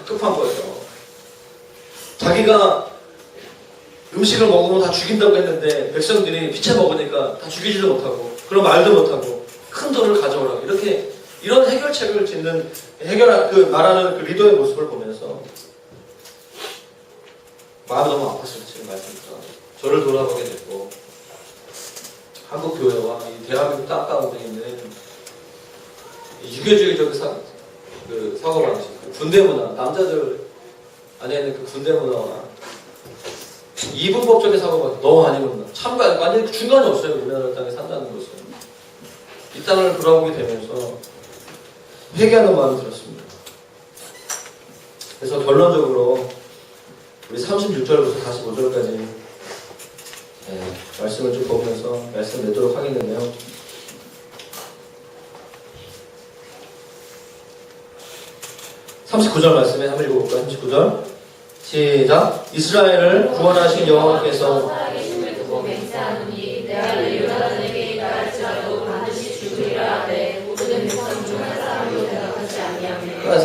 급한 거예요. 자기가 음식을 먹으면 다 죽인다고 했는데 백성들이 피채 먹으니까 다 죽이지도 못하고 그런 말도 못하고 큰 돌을 가져오라고 이런 해결책을 짓는 말하는 그 리더의 모습을 보면서 마음이 너무 아팠어요. 지금 말씀드리니까 저를 돌아보게 됐고 한국 교회와 이 대한민국 땅 가운데 있는 유교주의적 사고방식, 군대 문화, 남자들 안에 있는 그 군대 문화와 이분법적인 사고방식 너무 많이 본다. 참가 완전히 중간이 없어요. 우리나라 땅에 산다는 것은. 이 땅을 돌아보게 되면서 회개하는 마음이 들었습니다. 그래서 결론적으로 우리 36절부터 45절까지 말씀을 좀 보면서 말씀 내도록 하겠는데요. 39절 말씀에 한번 읽어볼까요? 39절 시작. 이스라엘을 구원하신 여호와께서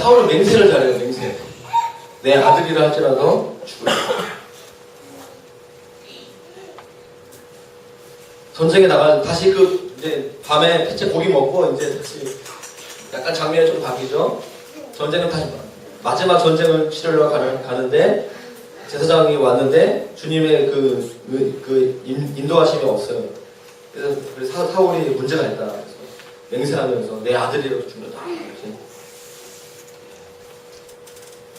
사울은 맹세를 잘해요. 맹세. 내 아들이라 할지라도 죽으리라. 전쟁에 나가 다시 이제 밤에 피채 고기 먹고 이제 다시 약간 장면이 좀 바뀌죠. 전쟁은 다시 마지막 전쟁을 치르러 가는데 제사장이 왔는데 주님의 그 인도하심이 없어요. 그래서 사울이 문제가 있다. 그래서 맹세하면서 내 아들이라도 죽는다.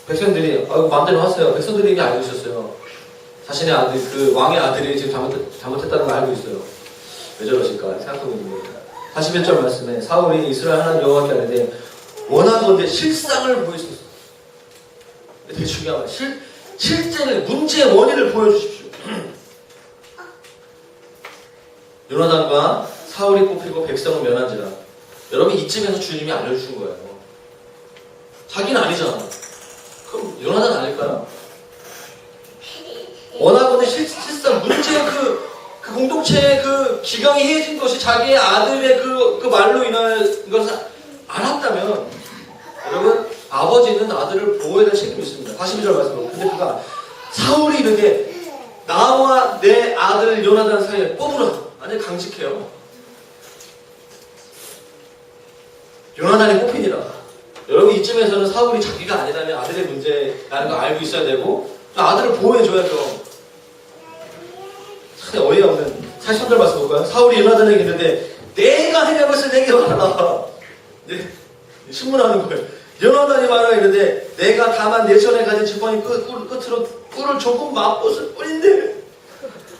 백성들이 마음대로 하세요. 백성들이 이미 알고 있었어요. 자신의 아들, 그 왕의 아들이 지금 잘못했다는 걸 알고 있어요. 왜 저러실까 생각하고 있는 거예요. 41절 말씀에 사울이 이스라엘 하나님 여호와께 아뢰되 원하건대 실상을 보여주소서. 되게 중요한 거예요. 실제를 문제의 원인을 보여주십시오. 요나단과 사울이 뽑히고 백성은 면한지라. 여러분 이쯤에서 주님이 알려주신 거예요. 자기는 아니잖아. 그럼 요나단 아닐까요? 원하건대 실상 문제의 그 공동체의 그 기강이 해진 것이 자기의 아들의 그 말로 인한 것을 알았다면 여러분 아버지는 아들을 보호해야 될 책임이 있습니다. 42절 말씀. 근데 그가 사울이 이렇게 나와 내 아들 요나단 사이에 뽑으라. 아니 강직해요. 요나단이 뽑히니라. 여러분 이쯤에서는 사울이 자기가 아니라면 아들의 문제라는 걸 알고 있어야 되고 아들을 보호해줘야죠. 참 어이없는 43절 말씀 볼까요? 사울이 요나단에게 이르되 내가 해낼 것을 내게 말하라. 신문하는 거예요. 연하다니 말하여 이르되 내가 다만 내 손에 가진 지팡이 끝으로 꿀을 조금 맛보을 뿐인데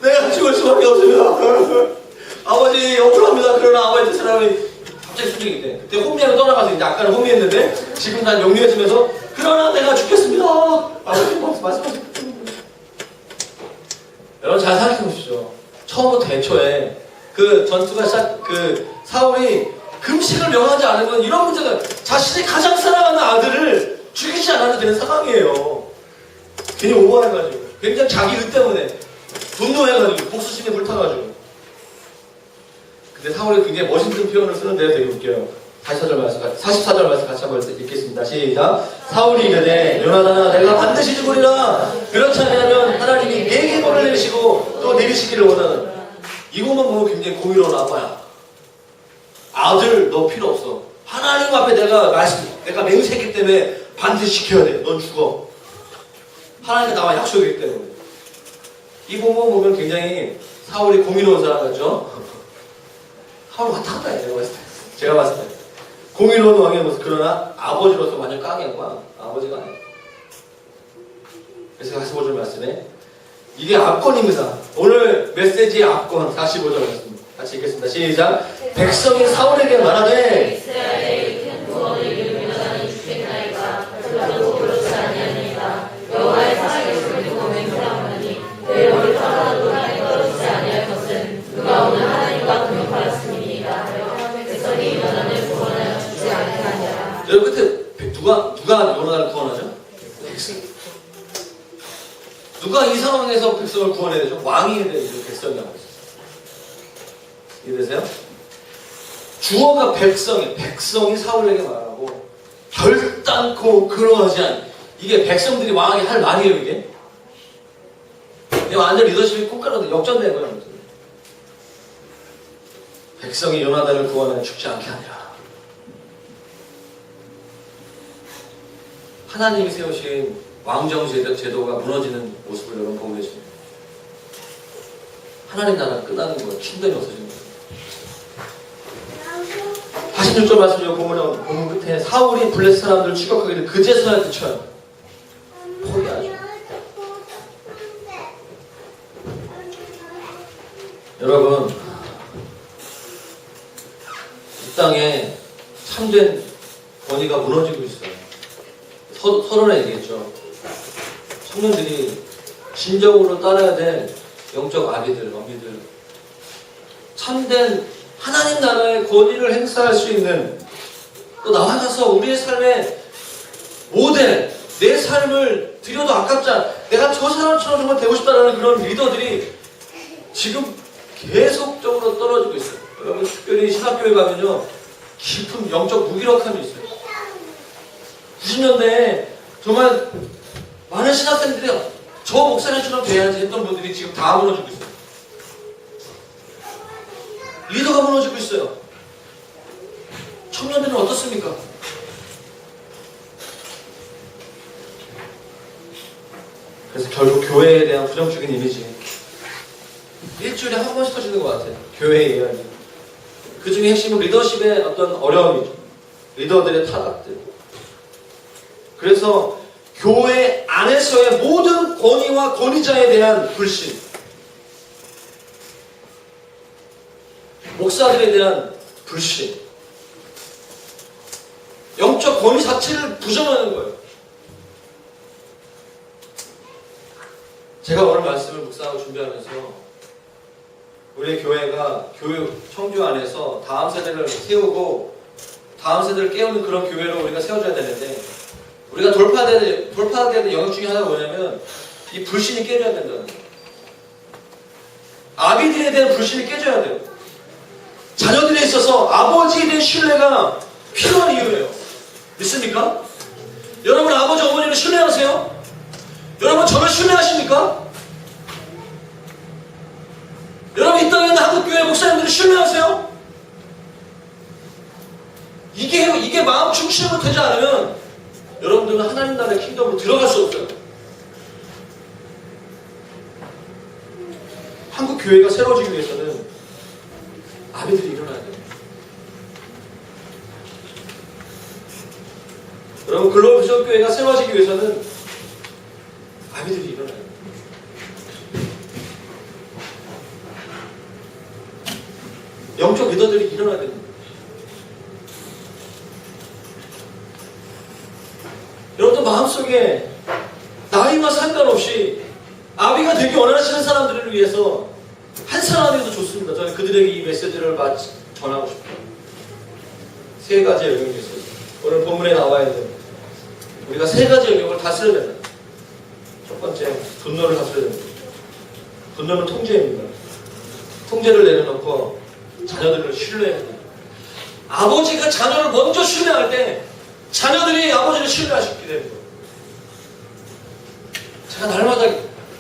내가 죽을 수밖에 없습니다. 아버지 억울합니다. 그러나 아버지 사람이 갑자기 수정이 돼. 그때 혼미하게 떠나가서 이제 아까는 혼미했는데 지금 난 영리해지면서 그러나 내가 죽겠습니다. 아버지 말씀하세요. 여러분 잘 생각해 보십시오. 처음부터 애초에 그 전투가 사울이 금식을 명하지 않으면 이런 문제가 자신이 가장 사랑하는 아들을 죽이지 않아도 되는 상황이에요. 괜히 오버해가지고 굉장히 자기 의 때문에 분노해가지고 복수심에 불타가지고. 근데 사울이 굉장히 멋있는 표현을 쓰는데 되게 웃겨요. 44절 말씀 같이 한번 읽겠습니다. 시작. 사울이 이르되 요나단아 내가 반드시 죽으리라. 그렇지 않으면 하나님이 내게 벌을 내리시고 또 내리시기를 원하는. 이것만 보면 굉장히 공의로운 아빠야. 아들 너 필요 없어. 하나님 앞에 내가 맹세했기 때문에 반드시 지켜야 돼. 넌 죽어. 하나님과 나와 약속이기 때문에. 이 부분 보면 굉장히 사울이 공의로운 사람 같죠? 사울 왔다 갔다 해요. 제가 봤을 때. 공의로운 왕의 모습. 그러나 아버지로서 완전 깡이야. 아버지가 아니야. 그래서 45절 말씀에 이게 압권입니다. 오늘 메시지의 압권 45절 말씀 같이 읽겠습니다. 시작. 백성이 사울에게 말하되 이스라엘의 큰 구원을 이루며 나는 죽겠나이까. 그러도 그렇지 아니하니이다. 여호와의 사랑의 손을 두고 맹세하노니 내 영을 떠나도 땅에 떨어지지 아니할 것은 누가 오늘 하나님과 동역하였음이니이다 하여 백성이 요나단을 구원하여 죽지 않게 하니라. 여러분 끝에 누가 요나단을 구원하죠? 누가 이 상황에서 백성을 구원해야 되죠? 왕이 해야 되죠. 백성이 하고 있어요. 이해되세요? 주어가 백성이 사울에게 말하고 결단코 그러하지 않. 이게 백성들이 왕에게 할 말이에요. 이게 완전 리더십이 콩가루도 역전된 거예요. 백성이 요나단을 구원하여 죽지 않게 하니라. 하나님이 세우신 왕정 제도가 무너지는 모습을 여러분 보고 계십니다. 하나님 나라가 끝나는 거예요. 킹덤이 없어지는 거예요. 46절 말씀을 보면 본문 끝에 사울이 블레셋 사람들을 추격하기를 그제서야 그쳐요. 포기하죠. 여러분 이 땅에 참된 권위가 무너지고 있어요. 서론에 얘기했죠. 청년들이 진정으로 따라야 될 영적 아비들, 어미들, 참된 하나님 나라의 권위를 행사할 수 있는, 또 나아가서 우리의 삶의 모델, 내 삶을 드려도 아깝지 않아. 내가 저 사람처럼 정말 되고 싶다는 그런 리더들이 지금 계속적으로 떨어지고 있어요. 여러분 특별히 신학교에 가면요 깊은 영적 무기력함이 있어요. 90년대에 정말 많은 신학생들이 저 목사님처럼 돼야지 했던 분들이 지금 다 무너지고 있어요. 리더가 무너지고 있어요. 청년들은 어떻습니까? 그래서 결국 교회에 대한 부정적인 이미지 일주일에 한 번씩 터지는 것 같아요. 교회의 이야기. 그 중에 핵심은 리더십의 어떤 어려움이죠. 리더들의 타락들. 그래서 교회 안에서의 모든 권위와 권위자에 대한 불신, 목사들에 대한 불신, 영적 권위 자체를 부정하는 거예요. 제가 오늘 말씀을 묵상하고 준비하면서 우리 교회가 교육 청주 안에서 다음 세대를 세우고 다음 세대를 깨우는 그런 교회로 우리가 세워줘야 되는데, 우리가 돌파해야 되는 영역 중에 하나가 뭐냐면 이 불신이 깨져야 된다는 거예요. 아비들에 대한 불신이 깨져야 돼요. 자녀들에 있어서 아버지에 대한 신뢰가 필요한 이유예요. 믿습니까? 여러분 아버지 어머니를 신뢰하세요? 여러분 저를 신뢰하십니까? 여러분 이 땅에 있는 한국교회 목사님들을 신뢰하세요? 이게 마음 충실하면 되지 않으면 여러분들은 하나님 나라의 킹덤으로 들어갈 수 없어요. 한국 교회가 새로워지기 위해서는 아비들이 일어나야 돼요. 여러분, 글로벌 부족교회가 세워지기 위해서는 아비들이 일어나요. 영적 리더들이 일어나야 됩니다. 여러분들 마음속에 나이와 상관없이 아비가 되기 원하시는 사람들을 위해서 한 사람이라도 좋습니다. 저는 그들에게 이 메시지를 전하고 싶어요. 세 가지의 영역이 있어요. 오늘 본문에 나와 있는 우리가 세 가지 영역을 다스려야 된다. 첫 번째, 분노를 다스려야 됩니다. 분노는 통제입니다. 통제를 내려놓고 자녀들을 신뢰해야 됩니다. 아버지가 자녀를 먼저 신뢰할 때 자녀들이 아버지를 신뢰할 수 있게 됩니다. 제가 날마다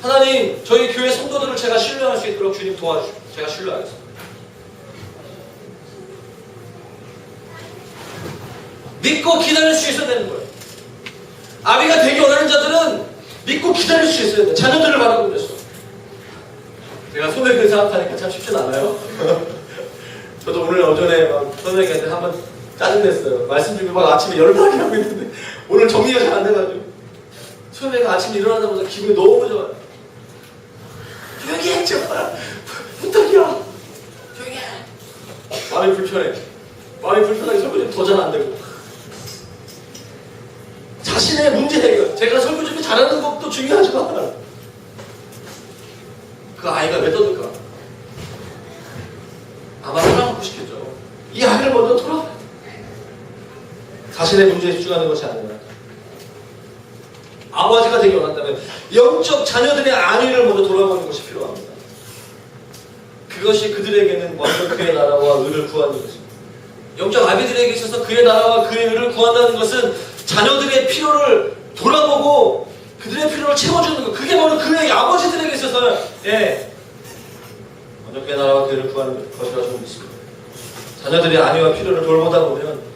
하나님, 저희 교회 성도들을 제가 신뢰할 수 있도록 주님 도와주시고 제가 신뢰하겠습니다. 믿고 기다릴 수 있어야 되는 거예요. 아비가 되기 원하는 자들은 믿고 기다릴 수 있어야 돼요. 자녀들을 바라고 그랬어. 제가 소맥을 생각하니까 참 쉽진 않아요. 저도 오늘 오전에 막 소맥한테 한번 짜증냈어요. 말씀 중에 막 아침에 열받게 하고 있는데 오늘 정리가 잘 안 돼가지고 소맥가 아침에 일어나자마자 기분이 너무 좋아요. 조용히 해, 제발. 부탁이야. 조용히 해. 마음이 불편해. 마음이 불편하게 설거지 더 잘 안 되고. 자신의 문제 해결. 제가 설거지 잘하는 것도 중요하지만 그 아이가 왜 떠들까? 아마 사랑하고 싶겠죠. 이 아이를 먼저 돌아. 자신의 문제에 집중하는 것이 아니라 아버지가 되기 원한다면 영적 자녀들의 안위를 먼저 돌아보는 것이 필요합니다. 그것이 그들에게는 먼저 그의 나라와 의를 구하는 것입니다. 영적 아비들에게 있어서 그의 나라와 그의 의를 구한다는 것은 자녀들의 필요를 돌아보고 그들의 필요를 채워주는 것. 그게 바로 그의 아버지들에게 있어서는 먼저 그의 나라와 그의 의를 구하는 것이라 저는 믿습니다. 자녀들의 안위와 필요를 돌보다 보면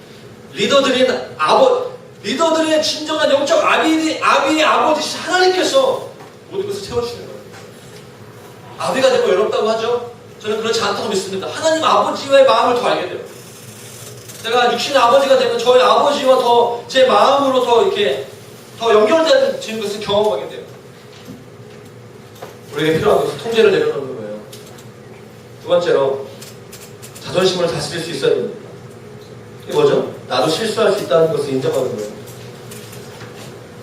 리더들의 진정한 영적 아비의 아버지신 하나님께서 모든 것을 채워주시는 거예요. 아비가 되고 외롭다고 하죠? 저는 그렇지 않다고 믿습니다. 하나님 아버지와의 마음을 더 알게 돼요. 제가 육신의 아버지가 되면 저희 아버지와 더 제 마음으로 더 이렇게 더 연결되는 것을 경험하게 돼요. 우리에게 필요한 것은 통제를 내려놓는 거예요. 두 번째로 자존심을 다스릴 수 있어야 됩니다. 이게 뭐죠? 나도 실수할 수 있다는 것을 인정하는 거예요.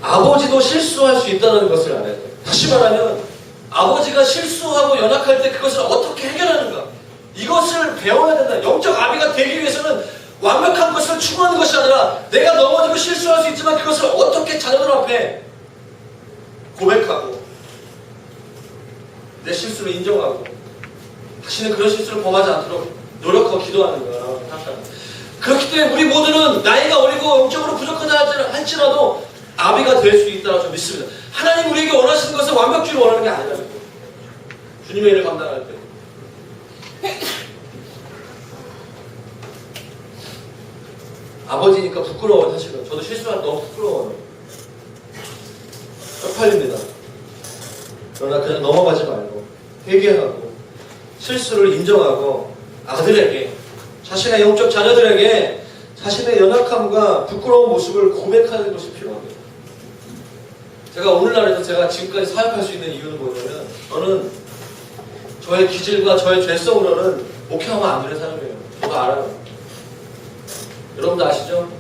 아버지도 실수할 수 있다는 것을 알아야 돼요. 다시 말하면 아버지가 실수하고 연약할 때 그것을 어떻게 해결하는가, 이것을 배워야 된다. 영적 아비가 되기 위해서는 완벽한 것을 추구하는 것이 아니라 내가 넘어지고 실수할 수 있지만 그것을 어떻게 자녀들 앞에 고백하고 내 실수를 인정하고 다시는 그런 실수를 범하지 않도록 노력하고 기도하는가 생각합니다. 그렇기 때문에 우리 모두는 나이가 어리고 영적으로 부족하다 할지라도 아비가 될 수 있다고 저는 믿습니다. 하나님 우리에게 원하시는 것은 완벽주의를 원하는 게 아니라는 거예요. 주님의 일을 감당할 때 아버지니까 부끄러워요. 사실은 저도 실수하면 너무 부끄러워요. 쪽팔립니다. 그러나 그냥 넘어가지 말고 회개하고 실수를 인정하고 아들에게, 자신의 영적 자녀들에게 자신의 연약함과 부끄러운 모습을 고백하는 것이 필요합니다. 제가 오늘날에도 제가 지금까지 사역할 수 있는 이유는 뭐냐면 저는 저의 기질과 저의 죄성으로는 목회하면 안 되는 사람이에요. 저도 알아요. 여러분도 아시죠?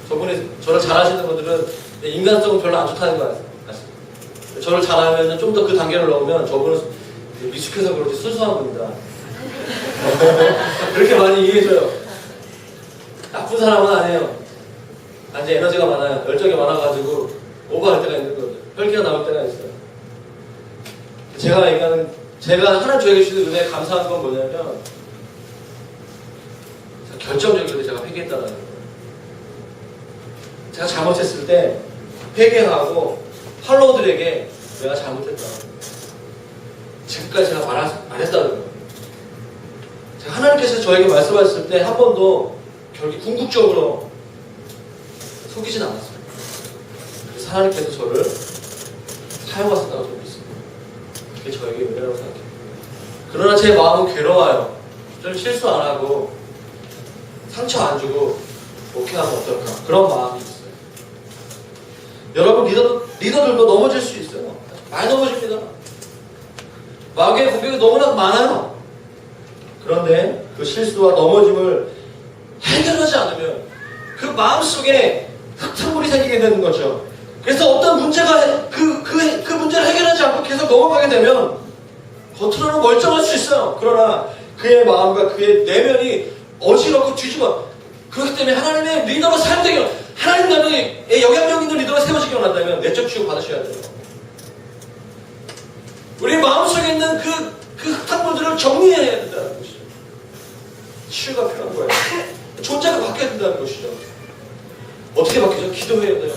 저분이 저를 잘하시는 분들은 인간성은 별로 안 좋다는 거 아시죠? 저를 잘하면 좀 더 그 단계를 넣으면 저분은 미숙해서 그렇지 순수한 분이다. 그렇게 많이 이해해줘요. 나쁜 사람은 아니에요. 이제 에너지가 많아요. 열정이 많아가지고 오버할 때가 있는 거죠. 혈기가 나올 때가 있어요. 제가 하나님 저에게 주신 은혜에 감사한 건 뭐냐면 결정적으로 제가 회개했다는 거예요. 제가 잘못했을 때 회개하고 팔로우들에게 내가 잘못했다. 지금까지 제가 말했다는 거예요. 제가 하나님께서 저에게 말씀하셨을 때 한 번도 궁극적으로 속이진 않았어요. 그래서 하나님께서 저를 사용하셨다고 저는 믿습니다. 그게 저에게 은혜라고 생각해요. 그러나 제 마음은 괴로워요. 좀 실수 안 하고 상처 안 주고 오케이 하면 어떨까? 그런 마음이 있어요. 여러분 리더들도 넘어질 수 있어요. 많이 넘어집니다. 마귀의 공격이 너무나 많아요. 그런데 그 실수와 넘어짐을 해결하지 않으면 그 마음속에 흙탕물이 생기게 되는 거죠. 그래서 어떤 문제가 그 문제를 해결하지 않고 계속 넘어가게 되면 겉으로는 멀쩡할 수 있어요. 그러나 그의 마음과 그의 내면이 어지럽고 뒤집어. 그렇기 때문에 하나님의 리더로 사용되기, 하나님 나라의 영향력 있는 리더가 세워지기 원한다면 내적 치유 받으셔야 돼요. 우리 마음속에 있는 그 흙탕물들을 정리해야 된다는 것이죠. 치유가 필요한 거예요. 존재가 바뀌어야 된다는 것이죠. 어떻게 바뀌죠? 기도해야 돼요.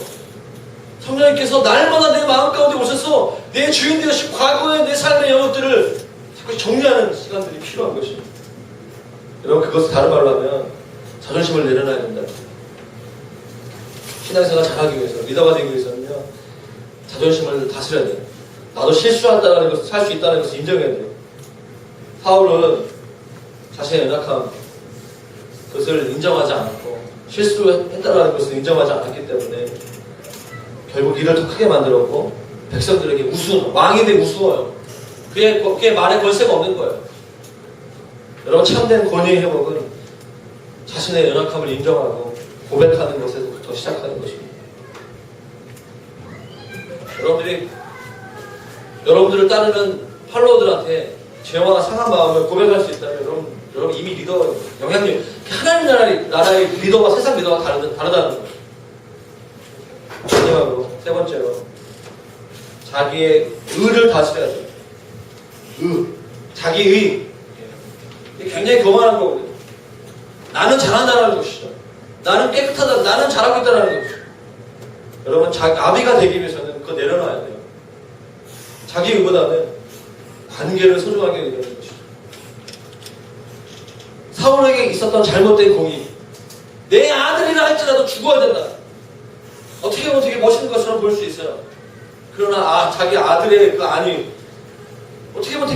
성령님께서 날마다 내 마음 가운데 오셔서 내 주인 되신 과거의 내 삶의 영역들을 자꾸 정리하는 시간들이 필요한 것이에요. 여러분, 그것을 다른 말로 하면 자존심을 내려놔야 된다. 신앙생활 잘하기 위해서, 리더가 되기 위해서는요, 자존심을 다스려야 돼요. 나도 실수한다는 것을, 살 수 있다는 것을 인정해야 돼요. 사울은 자신의 연약함, 그것을 인정하지 않았고, 실수했다는 것을 인정하지 않았기 때문에 결국 일을 더 크게 만들었고, 백성들에게 왕이 되게 우스워요. 그의 말에 권세가 없는 거예요. 여러분, 참된 권위의 회복은 자신의 연약함을 인정하고 고백하는 것에서부터 시작하는 것입니다. 여러분들을 따르는 팔로워들한테 죄와 상한 마음을 고백할 수 있다면 여러분 이미 리더 영향력, 하나님 나라의 리더와 세상 리더가 다르다는 거예요. 마지막으로 세 번째로 자기의 의를 다스려야죠. 자기의. 굉장히 교만한 거거든요. 나는 잘한다는 것이죠. 나는 깨끗하다, 나는 잘하고 있다는 것이죠. 여러분, 아비가 되기 위해서는 그거 내려놔야 돼요. 자기 의보다는 관계를 소중하게 여기는 것이죠. 사울에게 있었던 잘못된 공의, 내 아들이라 할지라도 죽어야 된다. 어떻게 보면 되게 멋있는 것처럼 보일 수 있어요. 그러나 자기 아들의 그 안위, 어떻게 보면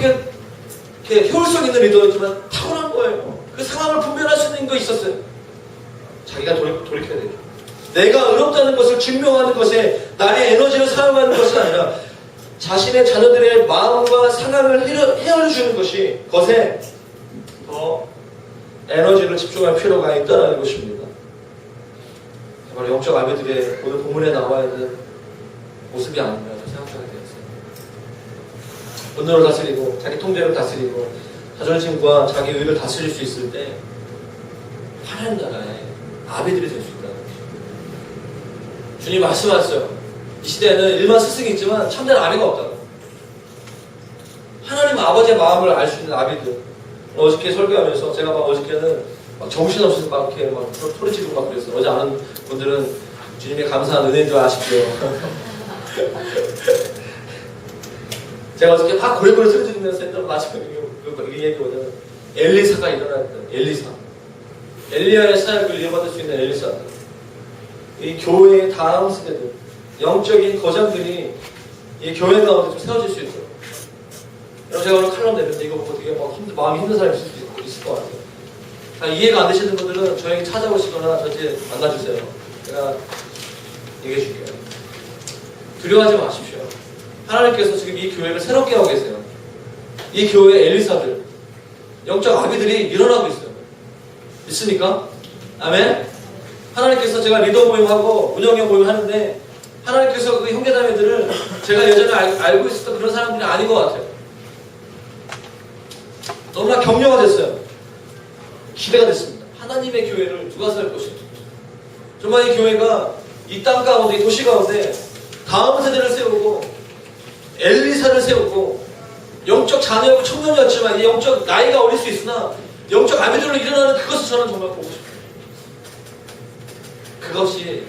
되게 효율성 있는 리더였지만 타고난 거예요. 그 상황을 분별할 수 있는 거 있었어요. 자기가 돌이켜야 돼요. 내가 의롭다는 것을 증명하는 것에 나의 에너지를 사용하는 것이 아니라 자신의 자녀들의 마음과 상황을 헤아려주는 것에 더 에너지를 집중할 필요가 있다는 것입니다. 바로 영적 아비들의 오늘 본문에 나와 있는 모습이 아닌가 생각하게 되었어요. 분노를 다스리고 자기 통제를 다스리고 자존심과 자기 의를 다스릴 수 있을 때 하나님 나라의 아비들이 될 수 있다는 것입니다. 주님 말씀하셨어요. 이 시대에는 일반 스승이 있지만 참된 아비가 없다고. 하나님 아버지의 마음을 알 수 있는 아비들. 어저께 설교하면서 제가 어저께는 정신없이 이렇게 소리 지르고 그랬어요. 어제 아는 분들은 주님의 감사한 은혜인 줄 아십시오. 제가 어저께 막 고래고래 소리 지르면서 했던 마지막에 이 얘기 뭐냐면 엘리사가 일어났던 엘리야의 사역을 이어받을 수 있는 엘리사. 이 교회의 다음 세대들, 영적인 거장들이 이 교회 가운데 좀 세워질 수 있도록. 여러분, 제가 오늘 칼럼 내는데 이거 보고 되게 마음이 힘든 사람이 있을 것 같아요. 이해가 안 되시는 분들은 저에게 찾아오시거나 저한테 만나주세요. 제가 얘기해 줄게요. 두려워하지 마십시오. 하나님께서 지금 이 교회를 새롭게 하고 계세요. 이 교회의 엘리사들, 영적 아비들이 일어나고 있어요. 믿습니까? 아멘? 하나님께서 제가 리더 모임하고 운영형 모임 하는데 하나님께서 그 형제자매들을 제가 예전에 알고 있었던 그런 사람들이 아닌 것 같아요. 너무나 격려가 됐어요. 기대가 됐습니다. 하나님의 교회를 누가 살 것인지. 정말 이 교회가 이 땅 가운데, 이 도시 가운데 다음 세대를 세우고 엘리사를 세우고 영적 자녀고 청년이었지만 이 영적 나이가 어릴 수 있으나 영적 아비들로 일어나는 그것을 저는 정말 보고 싶어요. 그것이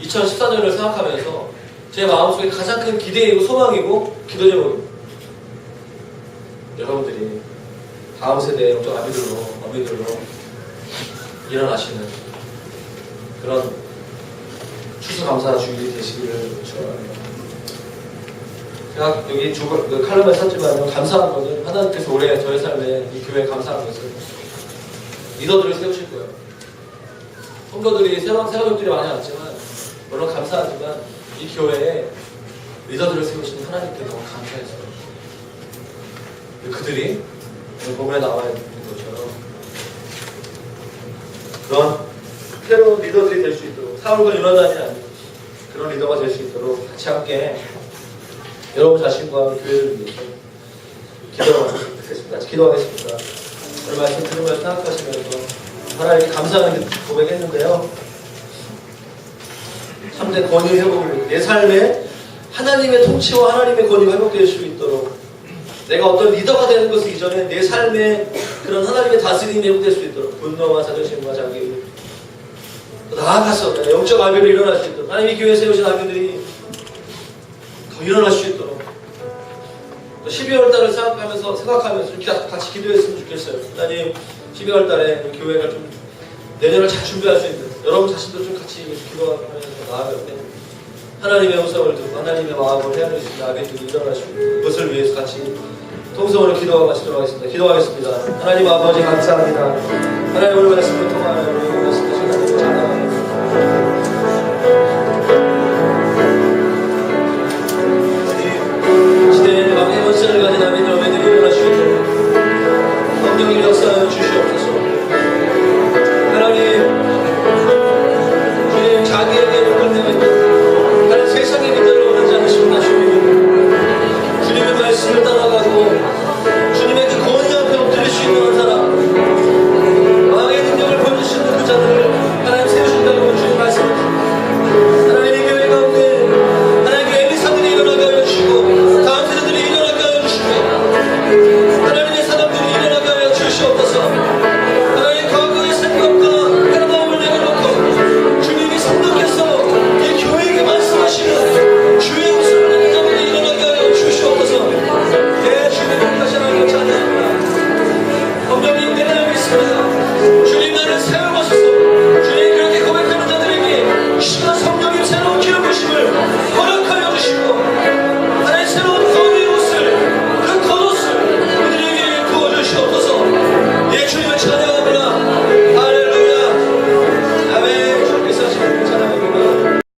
2014년을 생각하면서 제 마음속에 가장 큰 기대이고 소망이고 기도 제목입니다. 여러분들이 다음 세대의 영적 아비들로 일어나시는 그런 추수감사 주일이 되시기를 축원합니다. 제가 여기 칼럼에 썼지만 감사한 것은 하나님께서 올해 저의 삶에 이 교회에 감사한 것은 리더들을 세우실 거예요. 성도들이 새로운 세가족들이 많이 왔지만 물론 감사하지만 이 교회에 리더들을 세우시는 하나님께 너무 감사해서 그들이 오늘 본문에 나와 있는 것처럼 그런 새로운 리더들이 될 수 있도록 사울과 요나단이 아닌 그런 리더가 될 수 있도록 같이 함께 여러분 자신과 교회를 위해서 기도하겠습니다. 같이 기도하겠습니다. 오늘 말씀 들으면서 생각하시면서 하나님께 감사하는 고백했는데요. 참된 권위 회복을 내 삶에 하나님의 통치와 하나님의 권위가 회복될 수 있도록 내가 어떤 리더가 되는 것을 이전에 내 삶에 그런 하나님의 다스림이 회복될 수 있도록 분노와 자존심과 자기 나아가서 영적 아비를 일어날 수 있도록 하나님이 교회에 세우신 아비들이 더 일어날 수 있도록 또 12월 달을 생각하면서 이렇게 같이 기도했으면 좋겠어요. 하나님 12월 달에 우리 교회가 좀 내년을 잘 준비할 수 있는 여러분 자신도 좀 같이 기도하면서 나아갈 때 하나님의 음성을 듣고 하나님의 마음을 헤아릴 수 있는 아비들이 일어날 수 있는 그것을 위해서 같이 통성으로 기도하고 마치도록 하겠습니다. 기도하겠습니다. 하나님 아버지 감사합니다. 하나님 오늘 말씀을 통하여